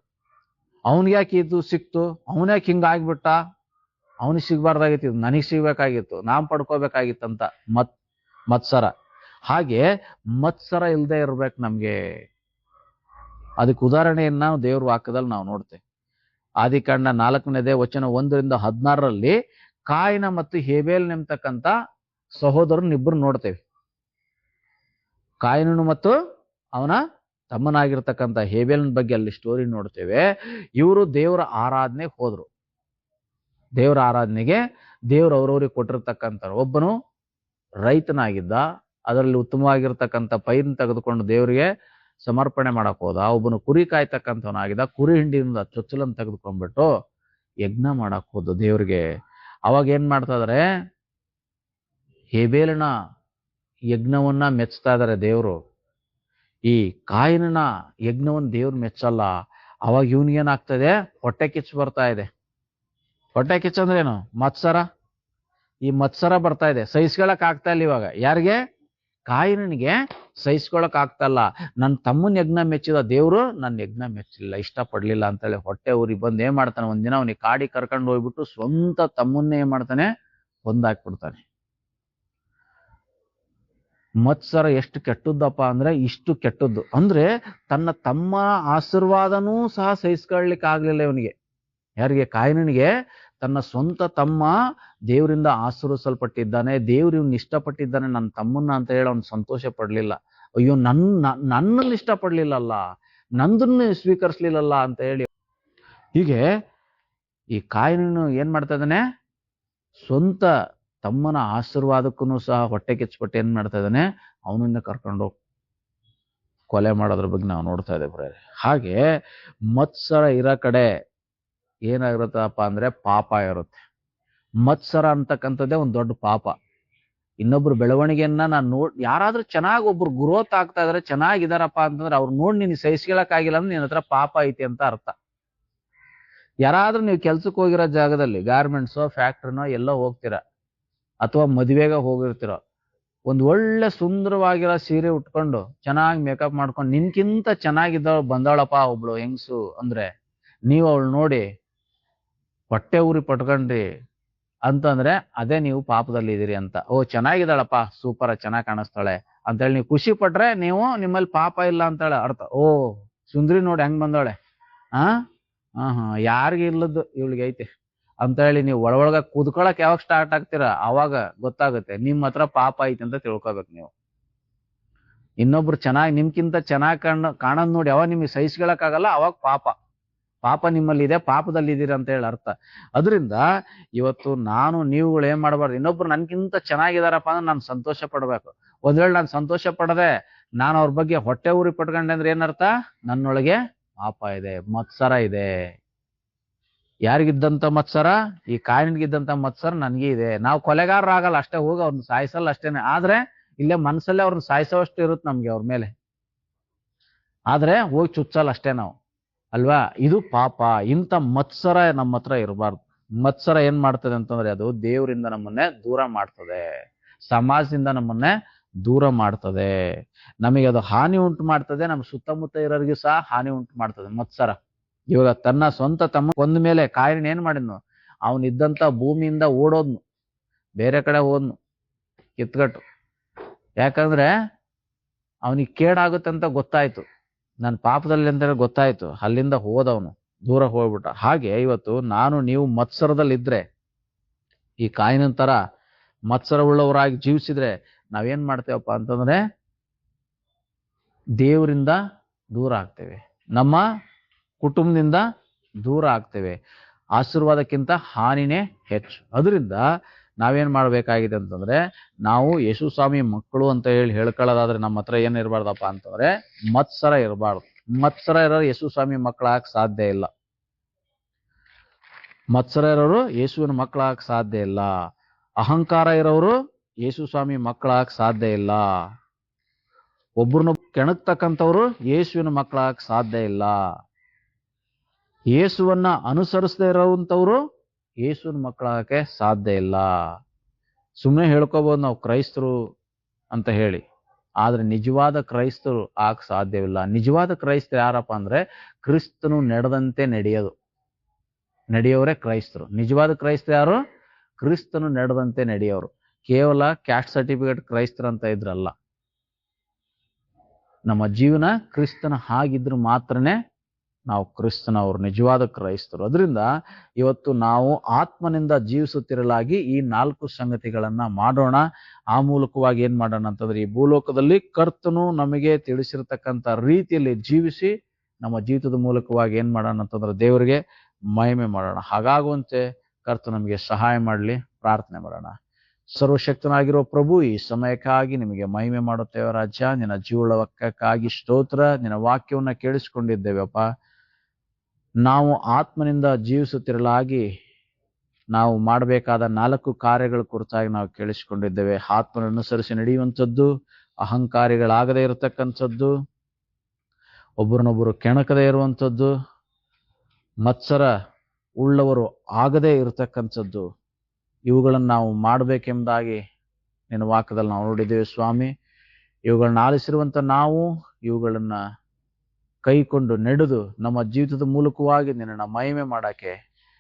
ಅವನ್ಗ್ಯಾಕೆ ಇದು ಸಿಕ್ತು, ಅವನ್ಯಾಕೆ ಹಿಂಗ ಆಗ್ಬಿಟ್ಟ, ಅವನಿಗೆ ಸಿಗ್ಬಾರ್ದಾಗಿತ್ತು, ಇದು ನನಗ್ ಸಿಗ್ಬೇಕಾಗಿತ್ತು, ನಾನ್ ಪಡ್ಕೋಬೇಕಾಗಿತ್ತಂತ ಮತ್ಸರ. ಹಾಗೆ ಮತ್ಸರ ಇಲ್ಲದೆ ಇರ್ಬೇಕು ನಮ್ಗೆ. ಅದಕ್ಕೆ ಉದಾಹರಣೆಯನ್ನ ದೇವ್ರ ವಾಕ್ಯದಲ್ಲಿ ನಾವು ನೋಡ್ತೇವೆ. ಆದಿಕಾಂಡ 4ನೇ ವಚನ 1-16 ಕಾಯಿನ ಮತ್ತು ಹೇಬೇಲ್ ನೆಮ್ತಕ್ಕಂಥ ಸಹೋದರನಿಬ್ಬರು ನೋಡ್ತೇವೆ. ಕಾಯಿನನು ಮತ್ತು ಅವನ ತಮ್ಮನಾಗಿರ್ತಕ್ಕಂಥ ಹೇಬೇಲನ ಬಗ್ಗೆ ಅಲ್ಲಿ ಸ್ಟೋರಿ ನೋಡ್ತೇವೆ. ಇವರು ದೇವರ ಆರಾಧನೆಗೆ ಹೋದ್ರು. ದೇವರ ಆರಾಧನೆಗೆ ದೇವ್ರು ಅವ್ರವ್ರಿಗೆ ಕೊಟ್ಟಿರ್ತಕ್ಕಂಥ, ಒಬ್ಬನು ರೈತನಾಗಿದ್ದ, ಅದರಲ್ಲಿ ಉತ್ತಮವಾಗಿರ್ತಕ್ಕಂಥ ಪೈರನ್ನು ತೆಗೆದುಕೊಂಡು ದೇವರಿಗೆ ಸಮರ್ಪಣೆ ಮಾಡಕ್ ಹೋದ. ಒಬ್ಬನು ಕುರಿ ಕಾಯ್ತಕ್ಕಂಥವನಾಗಿದ್ದ, ಕುರಿ ಹಿಂಡಿಯಿಂದ ಚೊಚ್ಚಲನ್ನು ತೆಗೆದುಕೊಂಡ್ಬಿಟ್ಟು ಯಜ್ಞ ಮಾಡಕ್ ಹೋದ ದೇವ್ರಿಗೆ. ಅವಾಗ ಏನ್ ಮಾಡ್ತಾ ಇದಾರೆ, ಹೇಬೇಲನ ಯಜ್ಞವನ್ನ ಮೆಚ್ತಾ ಇದಾರೆ ದೇವ್ರು. ಈ ಕಾಯಿನನ ಯಜ್ಞವನ್ನ ದೇವ್ರು ಮೆಚ್ಚಲ್ಲ. ಅವಾಗ ಇವನಿಗೇನಾಗ್ತದೆ, ಹೊಟ್ಟೆ ಕಿಚ್ಚು ಬರ್ತಾ ಇದೆ. ಹೊಟ್ಟೆ ಕಿಚ್ಚು ಅಂದ್ರೆ ಏನು? ಮತ್ಸರ. ಈ ಮತ್ಸರ ಬರ್ತಾ ಇದೆ, ಸಹಿಸ್ಕೊಳಕ್ ಆಗ್ತಾ ಇಲ್ಲ ಇವಾಗ. ಯಾರಿಗೆ? ಕಾಯಿನನಿಗೆ ಸಹಿಸ್ಕೊಳಕ್ ಆಗ್ತಾ ಇಲ್ಲ. ನನ್ನ ತಮ್ಮನ ಯಜ್ಞ ಮೆಚ್ಚಿದ ದೇವ್ರು ನನ್ನ ಯಜ್ಞ ಮೆಚ್ಚಲಿಲ್ಲ, ಇಷ್ಟಪಡ್ಲಿಲ್ಲ ಅಂತೇಳಿ ಹೊಟ್ಟೆ ಊರಿ ಬಂದು ಏನ್ ಮಾಡ್ತಾನೆ, ಒಂದಿನ ಅವನಿಗೆ ಕಾಡಿ ಕರ್ಕೊಂಡು ಹೋಗ್ಬಿಟ್ಟು ಸ್ವಂತ ತಮ್ಮನ್ನೇ ಏನ್ ಮಾಡ್ತಾನೆ, ಕೊಂದಾಕ್ಬಿಡ್ತಾನೆ. ಮತ್ಸರ ಎಷ್ಟು ಕೆಟ್ಟದ್ದಪ್ಪ ಅಂದ್ರೆ ಇಷ್ಟು ಕೆಟ್ಟದ್ದು. ಅಂದ್ರೆ ತನ್ನ ತಮ್ಮ ಆಶೀರ್ವಾದನೂ ಸಹ ಸಹಿಸ್ಕೊಳ್ಲಿಕ್ಕೆ ಆಗ್ಲಿಲ್ಲ ಇವನಿಗೆ. ಯಾರಿಗೆ? ಕಾಯಿನನಿಗೆ ತನ್ನ ಸ್ವಂತ ತಮ್ಮ ದೇವರಿಂದ ಆಶೀರ್ವದಿಸಲ್ಪಟ್ಟಿದ್ದಾನೆ, ದೇವ್ರು ಇವ್ನ ಇಷ್ಟಪಟ್ಟಿದ್ದಾನೆ ನನ್ನ ತಮ್ಮನ್ನ ಅಂತ ಹೇಳಿ ಅವ್ನು ಸಂತೋಷ ಪಡ್ಲಿಲ್ಲ. ಅಯ್ಯೋ ನನ್ನಲ್ಲಿ ಇಷ್ಟಪಡ್ಲಿಲ್ಲಲ್ಲ, ನಂದನ್ನು ಸ್ವೀಕರಿಸ್ಲಿಲ್ಲಲ್ಲ ಅಂತ ಹೇಳಿ ಹೀಗೆ ಈ ಕಾಯಿನನು ಏನ್ ಮಾಡ್ತಾ ಇದ್ದಾನೆ, ಸ್ವಂತ ತಮ್ಮನ ಆಶೀರ್ವಾದಕ್ಕೂ ಸಹ ಹೊಟ್ಟೆ ಕಿಚ್ಚಿಪಟ್ಟು ಏನ್ ಮಾಡ್ತಾ ಇದ್ದಾನೆ, ಅವನನ್ನ ಕರ್ಕೊಂಡು ಕೊಲೆ ಮಾಡೋದ್ರ ಬಗ್ಗೆ ನಾವು ನೋಡ್ತಾ ಇದ್ದೇವೆ. ಹಾಗೆ ಮತ್ಸರ ಇರೋ ಕಡೆ ಏನಾಗಿರುತ್ತಪ್ಪ ಅಂದ್ರೆ ಪಾಪ ಇರುತ್ತೆ. ಮತ್ಸರ ಅಂತಕ್ಕಂಥದ್ದೇ ಒಂದು ದೊಡ್ಡ ಪಾಪ. ಇನ್ನೊಬ್ರು ಬೆಳವಣಿಗೆಯನ್ನ ನಾನು ಯಾರಾದ್ರೂ ಚೆನ್ನಾಗಿ ಒಬ್ರು ಗ್ರೋತ್ ಆಗ್ತಾ ಇದಾರೆ, ಚೆನ್ನಾಗಿದಾರಪ್ಪ ಅಂತಂದ್ರೆ ಅವ್ರು ನೋಡಿ ನೀನು ಸಹಿಸ್ಕೊಳಕ್ ಆಗಿಲ್ಲ ಅಂದ್ರೆ ನಿನ್ನ ಹತ್ರ ಪಾಪ ಐತಿ ಅಂತ ಅರ್ಥ. ಯಾರಾದ್ರೂ ನೀವು ಕೆಲ್ಸಕ್ಕೆ ಹೋಗಿರೋ ಜಾಗದಲ್ಲಿ, ಗಾರ್ಮೆಂಟ್ಸೋ ಫ್ಯಾಕ್ಟ್ರಿನೋ ಎಲ್ಲೋ ಹೋಗ್ತೀರಾ, ಅಥವಾ ಮದುವೆಗೆ ಹೋಗಿರ್ತೀರೋ, ಒಂದ್ ಒಳ್ಳೆ ಸುಂದರವಾಗಿರೋ ಸೀರೆ ಉಟ್ಕೊಂಡು ಚೆನ್ನಾಗಿ ಮೇಕಪ್ ಮಾಡ್ಕೊಂಡು ನಿನ್ಕಿಂತ ಚೆನ್ನಾಗಿದ್ದವಳು ಬಂದವಳಪ್ಪ ಒಬ್ಳು ಹೆಂಗ್ಸು ಅಂದ್ರೆ, ನೀವು ಅವಳು ನೋಡಿ ಹೊಟ್ಟೆ ಊರಿ ಪಟ್ಕೊಂಡ್ರಿ, ಅಂತಂದ್ರೆ ಅದೇ ನೀವು ಪಾಪದಲ್ಲಿ ಇದೀರಿ ಅಂತ. ಓ ಚೆನ್ನಾಗಿದ್ದಾಳಪ್ಪ, ಸೂಪರ್, ಚೆನ್ನಾಗಿ ಕಾಣಿಸ್ತಾಳೆ ಅಂತೇಳಿ ನೀವು ಖುಷಿ ಪಟ್ರೆ ನೀವು ನಿಮ್ಮಲ್ಲಿ ಪಾಪ ಇಲ್ಲ ಅಂತೇಳಿ ಅರ್ಥ. ಓ ಸುಂದ್ರಿ ನೋಡಿ ಹೆಂಗ್ ಬಂದಾಳೆ, ಹಾ ಯಾರಿಗ ಇಲ್ಲದ್ದು ಇವಳಿಗೆ ಐತೆ ಅಂತ ಹೇಳಿ ನೀವು ಒಳಗ ಕುದ್ಕೊಳಕ್ ಯಾವಾಗ ಸ್ಟಾರ್ಟ್ ಆಗ್ತೀರಾ ಅವಾಗ ಗೊತ್ತಾಗುತ್ತೆ ನಿಮ್ ಹತ್ರ ಪಾಪ ಐತೆ ಅಂತ ತಿಳ್ಕೊಬೇಕು ನೀವು. ಇನ್ನೊಬ್ರು ಚೆನ್ನಾಗಿ ನಿಮ್ಗಿಂತ ಚೆನ್ನಾಗಿ ಕಾಣೋದ್ ನೋಡಿ ಯಾವಾಗ ನಿಮ್ಗೆ ಸಹಿಸ್ಕೊಳಕ್ ಆಗಲ್ಲ, ಅವಾಗ ಪಾಪ ನಿಮ್ಮಲ್ಲಿ ಇದೆ, ಪಾಪದಲ್ಲಿ ಇದೀರಿ ಅಂತ ಹೇಳಿ ಅರ್ಥ. ಅದರಿಂದ ಇವತ್ತು ನೀವುಗಳು ಏನ್ ಮಾಡಬಾರ್ದು, ಇನ್ನೊಬ್ರು ನನ್ಗಿಂತ ಚೆನ್ನಾಗಿದಾರಪ್ಪ ಅಂದ್ರೆ ನಾನು ಸಂತೋಷ ಪಡ್ಬೇಕು. ಒಂದ್ ವೇಳೆ ನಾನು ಸಂತೋಷ ಪಡದೆ ನಾನು ಅವ್ರ ಬಗ್ಗೆ ಹೊಟ್ಟೆ ಊರಿ ಪಟ್ಕೊಂಡೆ ಅಂದ್ರೆ ಏನರ್ಥ, ನನ್ನೊಳಗೆ ಪಾಪ ಇದೆ, ಮತ್ಸರ ಇದೆ. ಯಾರಿಗಿದ್ದಂತ ಮತ್ಸರ, ಈ ಕಾಯಿನ್ಗಿದ್ದಂತ ಮತ್ಸರ ನನ್ಗೆ ಇದೆ. ನಾವು ಕೊಲೆಗಾರರಾಗಲ್ಲ ಅಷ್ಟೇ, ಹೋಗಿ ಅವ್ರನ್ನ ಸಾಯಿಸಲ್ಲ ಅಷ್ಟೇನೆ, ಆದ್ರೆ ಇಲ್ಲೇ ಮನ್ಸಲ್ಲೇ ಅವ್ರನ್ನ ಸಾಯಿಸೋಷ್ಟು ಇರುತ್ತೆ ನಮ್ಗೆ ಅವ್ರ ಮೇಲೆ, ಆದ್ರೆ ಹೋಗಿ ಚುಚ್ಚಲ್ಲ ಅಷ್ಟೇ ನಾವು, ಅಲ್ವಾ? ಇದು ಪಾಪ. ಇಂಥ ಮತ್ಸರ ನಮ್ಮ ಹತ್ರ ಇರಬಾರ್ದು. ಮತ್ಸರ ಏನ್ ಮಾಡ್ತದೆ ಅಂತಂದ್ರೆ ಅದು ದೇವರಿಂದ ನಮ್ಮನ್ನೇ ದೂರ ಮಾಡ್ತದೆ, ಸಮಾಜದಿಂದ ನಮ್ಮನ್ನೇ ದೂರ ಮಾಡ್ತದೆ, ನಮಗೆ ಅದು ಹಾನಿ ಉಂಟು ಮಾಡ್ತದೆ, ನಮ್ಮ ಸುತ್ತಮುತ್ತ ಇರೋರಿಗೂ ಸಹ ಹಾನಿ ಉಂಟು ಮಾಡ್ತದೆ ಮತ್ಸರ. ಇವಾಗ ತನ್ನ ಸ್ವಂತ ತಮ್ಮ ಕೊಂದ ಮೇಲೆ ಕಾಯಿನ್ ಏನ್ ಮಾಡಿದ್ನು, ಅವನಿದ್ದಂತ ಭೂಮಿಯಿಂದ ಓಡೋದ್ನು, ಬೇರೆ ಕಡೆ ಹೋದ್ನು ಕಿತ್ಕಟ್ಟು. ಯಾಕಂದ್ರೆ ಅವನಿಗೆ ಕೇಡಾಗುತ್ತೆ ಅಂತ ಗೊತ್ತಾಯ್ತು, ನನ್ನ ಪಾಪದಲ್ಲಿ ಅಂತ ಗೊತ್ತಾಯ್ತು, ಅಲ್ಲಿಂದ ಹೋದವನು, ದೂರ ಹೋಗ್ಬಿಟ್ಟ. ಹಾಗೆ ಇವತ್ತು ನೀವು ಮತ್ಸರದಲ್ಲಿದ್ರೆ, ಈ ಕಾಯಿನ ತರ ಮತ್ಸರವುಳ್ಳವರಾಗಿ ಜೀವಿಸಿದ್ರೆ ನಾವೇನ್ ಮಾಡ್ತೇವಪ್ಪ ಅಂತಂದ್ರೆ ದೇವರಿಂದ ದೂರ ಆಗ್ತೇವೆ, ನಮ್ಮ ಕುಟುಂಬದಿಂದ ದೂರ ಆಗ್ತೇವೆ, ಆಶೀರ್ವಾದಕ್ಕಿಂತ ಹಾನಿನೇ ಹೆಚ್ಚು. ಅದರಿಂದ ನಾವೇನ್ ಮಾಡ್ಬೇಕಾಗಿದೆ ಅಂತಂದ್ರೆ, ನಾವು ಯೇಸು ಸ್ವಾಮಿ ಮಕ್ಕಳು ಅಂತ ಹೇಳ್ಕೊಳ್ಳೋದಾದ್ರೆ ನಮ್ಮ ಹತ್ರ ಏನ್ ಇರಬಾರ್ದಪ್ಪ ಅಂತಂದ್ರೆ ಮತ್ಸರ ಇರಬಾರ್ದು. ಮತ್ಸರ ಇರೋರು ಯೇಸು ಸ್ವಾಮಿ ಮಕ್ಕಳಾಗಕ್ ಸಾಧ್ಯ ಇಲ್ಲ. ಮತ್ಸರ ಇರೋರು ಯೇಸುವಿನ ಮಕ್ಕಳಾಗಕ್ ಸಾಧ್ಯ ಇಲ್ಲ. ಅಹಂಕಾರ ಇರೋರು ಯೇಸು ಸ್ವಾಮಿ ಮಕ್ಕಳಾಗಕ್ ಸಾಧ್ಯ ಇಲ್ಲ. ಒಬ್ರನ್ನ ಕೆಣಕ್ತಕ್ಕಂಥವ್ರು ಯೇಸುವಿನ ಮಕ್ಕಳಾಗಕ್ ಸಾಧ್ಯ ಇಲ್ಲ. ಯೇಸುವನ್ನ ಅನುಸರಿಸದೇ ಇರೋಂಥವ್ರು ಯೇಸುವಿನ ಮಕ್ಕಳಾಗಕ್ಕೆ ಸಾಧ್ಯ ಇಲ್ಲ. ಸುಮ್ಮನೆ ಹೇಳ್ಕೋಬಹುದು ನಾವು ಕ್ರೈಸ್ತರು ಅಂತ ಹೇಳಿ, ಆದ್ರೆ ನಿಜವಾದ ಕ್ರೈಸ್ತರು ಆಗ ಸಾಧ್ಯವಿಲ್ಲ. ನಿಜವಾದ ಕ್ರೈಸ್ತರು ಯಾರಪ್ಪ ಅಂದ್ರೆ ಕ್ರಿಸ್ತನು ನಡೆದಂತೆ ನಡೆಯೋರೇ ಕ್ರೈಸ್ತರು. ನಿಜವಾದ ಕ್ರೈಸ್ತರು ಯಾರು? ಕ್ರಿಸ್ತನು ನಡೆದಂತೆ ನಡೆಯೋರು. ಕೇವಲ ಕ್ಯಾಸ್ಟ್ ಸರ್ಟಿಫಿಕೇಟ್ ಕ್ರೈಸ್ತರು ಅಂತ ಇದ್ರಲ್ಲ. ನಮ್ಮ ಜೀವನ ಕ್ರಿಸ್ತನ ಹಾಗಿದ್ರು ಮಾತ್ರನೇ ನಾವು ಕ್ರಿಸ್ತನವರು, ನಿಜವಾದ ಕ್ರೈಸ್ತರು. ಅದರಿಂದ ಇವತ್ತು ನಾವು ಆತ್ಮನಿಂದ ಜೀವಿಸುತ್ತಿರಲಾಗಿ ಈ 4 ಸಂಗತಿಗಳನ್ನ ಮಾಡೋಣ. ಆ ಮೂಲಕವಾಗಿ ಏನ್ ಮಾಡೋಣ ಅಂತಂದ್ರೆ, ಈ ಭೂಲೋಕದಲ್ಲಿ ಕರ್ತನು ನಮಗೆ ತಿಳಿಸಿರ್ತಕ್ಕಂಥ ರೀತಿಯಲ್ಲಿ ಜೀವಿಸಿ ನಮ್ಮ ಜೀವಿತದ ಮೂಲಕವಾಗಿ ಏನ್ ಮಾಡೋಣ ಅಂತಂದ್ರೆ ದೇವರಿಗೆ ಮಹಿಮೆ ಮಾಡೋಣ. ಹಾಗಾಗುವಂತೆ ಕರ್ತ ನಮಗೆ ಸಹಾಯ ಮಾಡಲಿ. ಪ್ರಾರ್ಥನೆ ಮಾಡೋಣ. ಸರ್ವಶಕ್ತನಾಗಿರೋ ಪ್ರಭು, ಈ ಸಮಯಕ್ಕಾಗಿ ನಿಮಗೆ ಮಹಿಮೆ ಮಾಡುತ್ತೇವೆ ರಾಜ. ನಿನ್ನ ಜೀವಳಕ್ಕಾಗಿ ಸ್ತೋತ್ರ. ನಿನ್ನ ವಾಕ್ಯವನ್ನ ಕೇಳಿಸ್ಕೊಂಡಿದ್ದೇವಪ್ಪ. ನಾವು ಆತ್ಮನಿಂದ ಜೀವಿಸುತ್ತಿರಲಾಗಿ ನಾವು ಮಾಡಬೇಕಾದ 4 ಕಾರ್ಯಗಳ ಕುರಿತಾಗಿ ನಾವು ಕೇಳಿಸಿಕೊಂಡಿದ್ದೇವೆ. ಆತ್ಮನ ಅನುಸರಿಸಿ ನಡೆಯುವಂಥದ್ದು, ಅಹಂಕಾರಿಗಳಾಗದೇ ಇರತಕ್ಕಂಥದ್ದು, ಒಬ್ಬರನ್ನೊಬ್ಬರು ಕೆಣಕದೇ ಇರುವಂಥದ್ದು, ಮತ್ಸರ ಉಳ್ಳವರು ಆಗದೇ ಇರತಕ್ಕಂಥದ್ದು, ಇವುಗಳನ್ನು ನಾವು ಮಾಡಬೇಕೆಂಬುದಾಗಿ ನಿನ್ನ ವಾಕ್ಯದಲ್ಲಿ ನಾವು ನೋಡಿದ್ದೇವೆ ಸ್ವಾಮಿ. ಇವುಗಳನ್ನ ಆಲಿಸಿರುವಂತ ನಾವು ಇವುಗಳನ್ನ ಕೈಕೊಂಡು ನಡೆದು ನಮ್ಮ ಜೀವಿತದ ಮೂಲಕವಾಗಿ ನಿನ್ನನ್ನು ಮಹಿಮೆ ಮಾಡಕ್ಕೆ,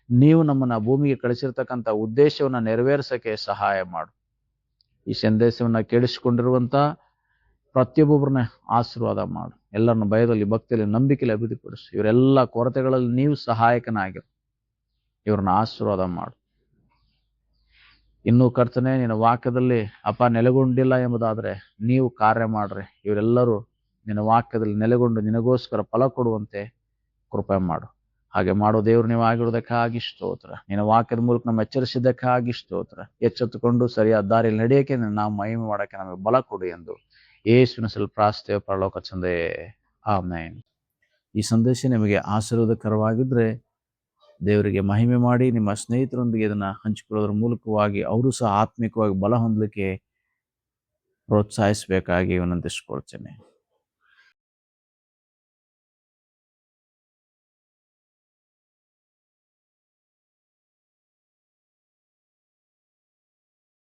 ನೀವು ನಮ್ಮನ್ನ ಭೂಮಿಗೆ ಕಳಿಸಿರ್ತಕ್ಕಂಥ ಉದ್ದೇಶವನ್ನ ನೆರವೇರಿಸಕ್ಕೆ ಸಹಾಯ ಮಾಡು. ಈ ಸಂದೇಶವನ್ನ ಕೇಳಿಸಿಕೊಂಡಿರುವಂತ ಪ್ರತಿಯೊಬ್ಬೊಬ್ಬರನ್ನ ಆಶೀರ್ವಾದ ಮಾಡು. ಎಲ್ಲರನ್ನ ಭಯದಲ್ಲಿ, ಭಕ್ತಿಯಲ್ಲಿ, ನಂಬಿಕೆಯಲ್ಲಿ ಅಭಿವೃದ್ಧಿಪಡಿಸು. ಇವರೆಲ್ಲ ಕೊರತೆಗಳಲ್ಲಿ ನೀವು ಸಹಾಯಕನಾಗಿರು. ಇವ್ರನ್ನ ಆಶೀರ್ವಾದ ಮಾಡು. ಇನ್ನೂ ಕರ್ತನೆ, ನಿನ್ನ ವಾಕ್ಯದಲ್ಲಿ ಅಪ್ಪ ನೆಲೆಗೊಂಡಿಲ್ಲ ಎಂಬುದಾದ್ರೆ ನೀವು ಕಾರ್ಯ ಮಾಡ್ರಿ. ಇವರೆಲ್ಲರೂ ನಿನ್ನ ವಾಕ್ಯದಲ್ಲಿ ನೆಲೆಗೊಂಡು ನಿನಗೋಸ್ಕರ ಫಲ ಕೊಡುವಂತೆ ಕೃಪೆ ಮಾಡು. ಹಾಗೆ ಮಾಡೋ ದೇವ್ರು ನೀವು ಆಗಿರೋದಕ್ಕಾಗಿ ಸ್ತೋತ್ರ. ನಿನ್ನ ವಾಕ್ಯದ ಮೂಲಕ ನಮ್ಮ ಎಚ್ಚರಿಸಿದ್ದಕ್ಕಾಗಿ ಸ್ತೋತ್ರ. ಎಚ್ಚೆತ್ತುಕೊಂಡು ಸರಿಯಾದ ದಾರಿಯಲ್ಲಿ ನಡೆಯಕ್ಕೆ ನಾವು ಮಹಿಮೆ ಮಾಡಕ್ಕೆ ನಮಗೆ ಬಲ ಕೊಡು ಎಂದು ಯೇಸುವಿನ ಸ್ವಲ್ಪ ಪ್ರಾರ್ಥನೆ ಪರಲೋಕ ತಂದೆ, ಆಮೆನ್. ಈ ಸಂದೇಶ ನಿಮಗೆ ಆಶೀರ್ವಾದಕರವಾಗಿದ್ರೆ ದೇವರಿಗೆ ಮಹಿಮೆ ಮಾಡಿ ನಿಮ್ಮ ಸ್ನೇಹಿತರೊಂದಿಗೆ ಇದನ್ನ ಹಂಚಿಕೊಳ್ಳೋದ್ರ ಮೂಲಕವಾಗಿ ಅವರು ಸಹ ಆತ್ಮಿಕವಾಗಿ ಬಲ ಹೊಂದಲಿಕ್ಕೆ ಪ್ರೋತ್ಸಾಹಿಸಬೇಕಾಗಿ ವಿನಂತಿಸಿಕೊಳ್ತೇನೆ.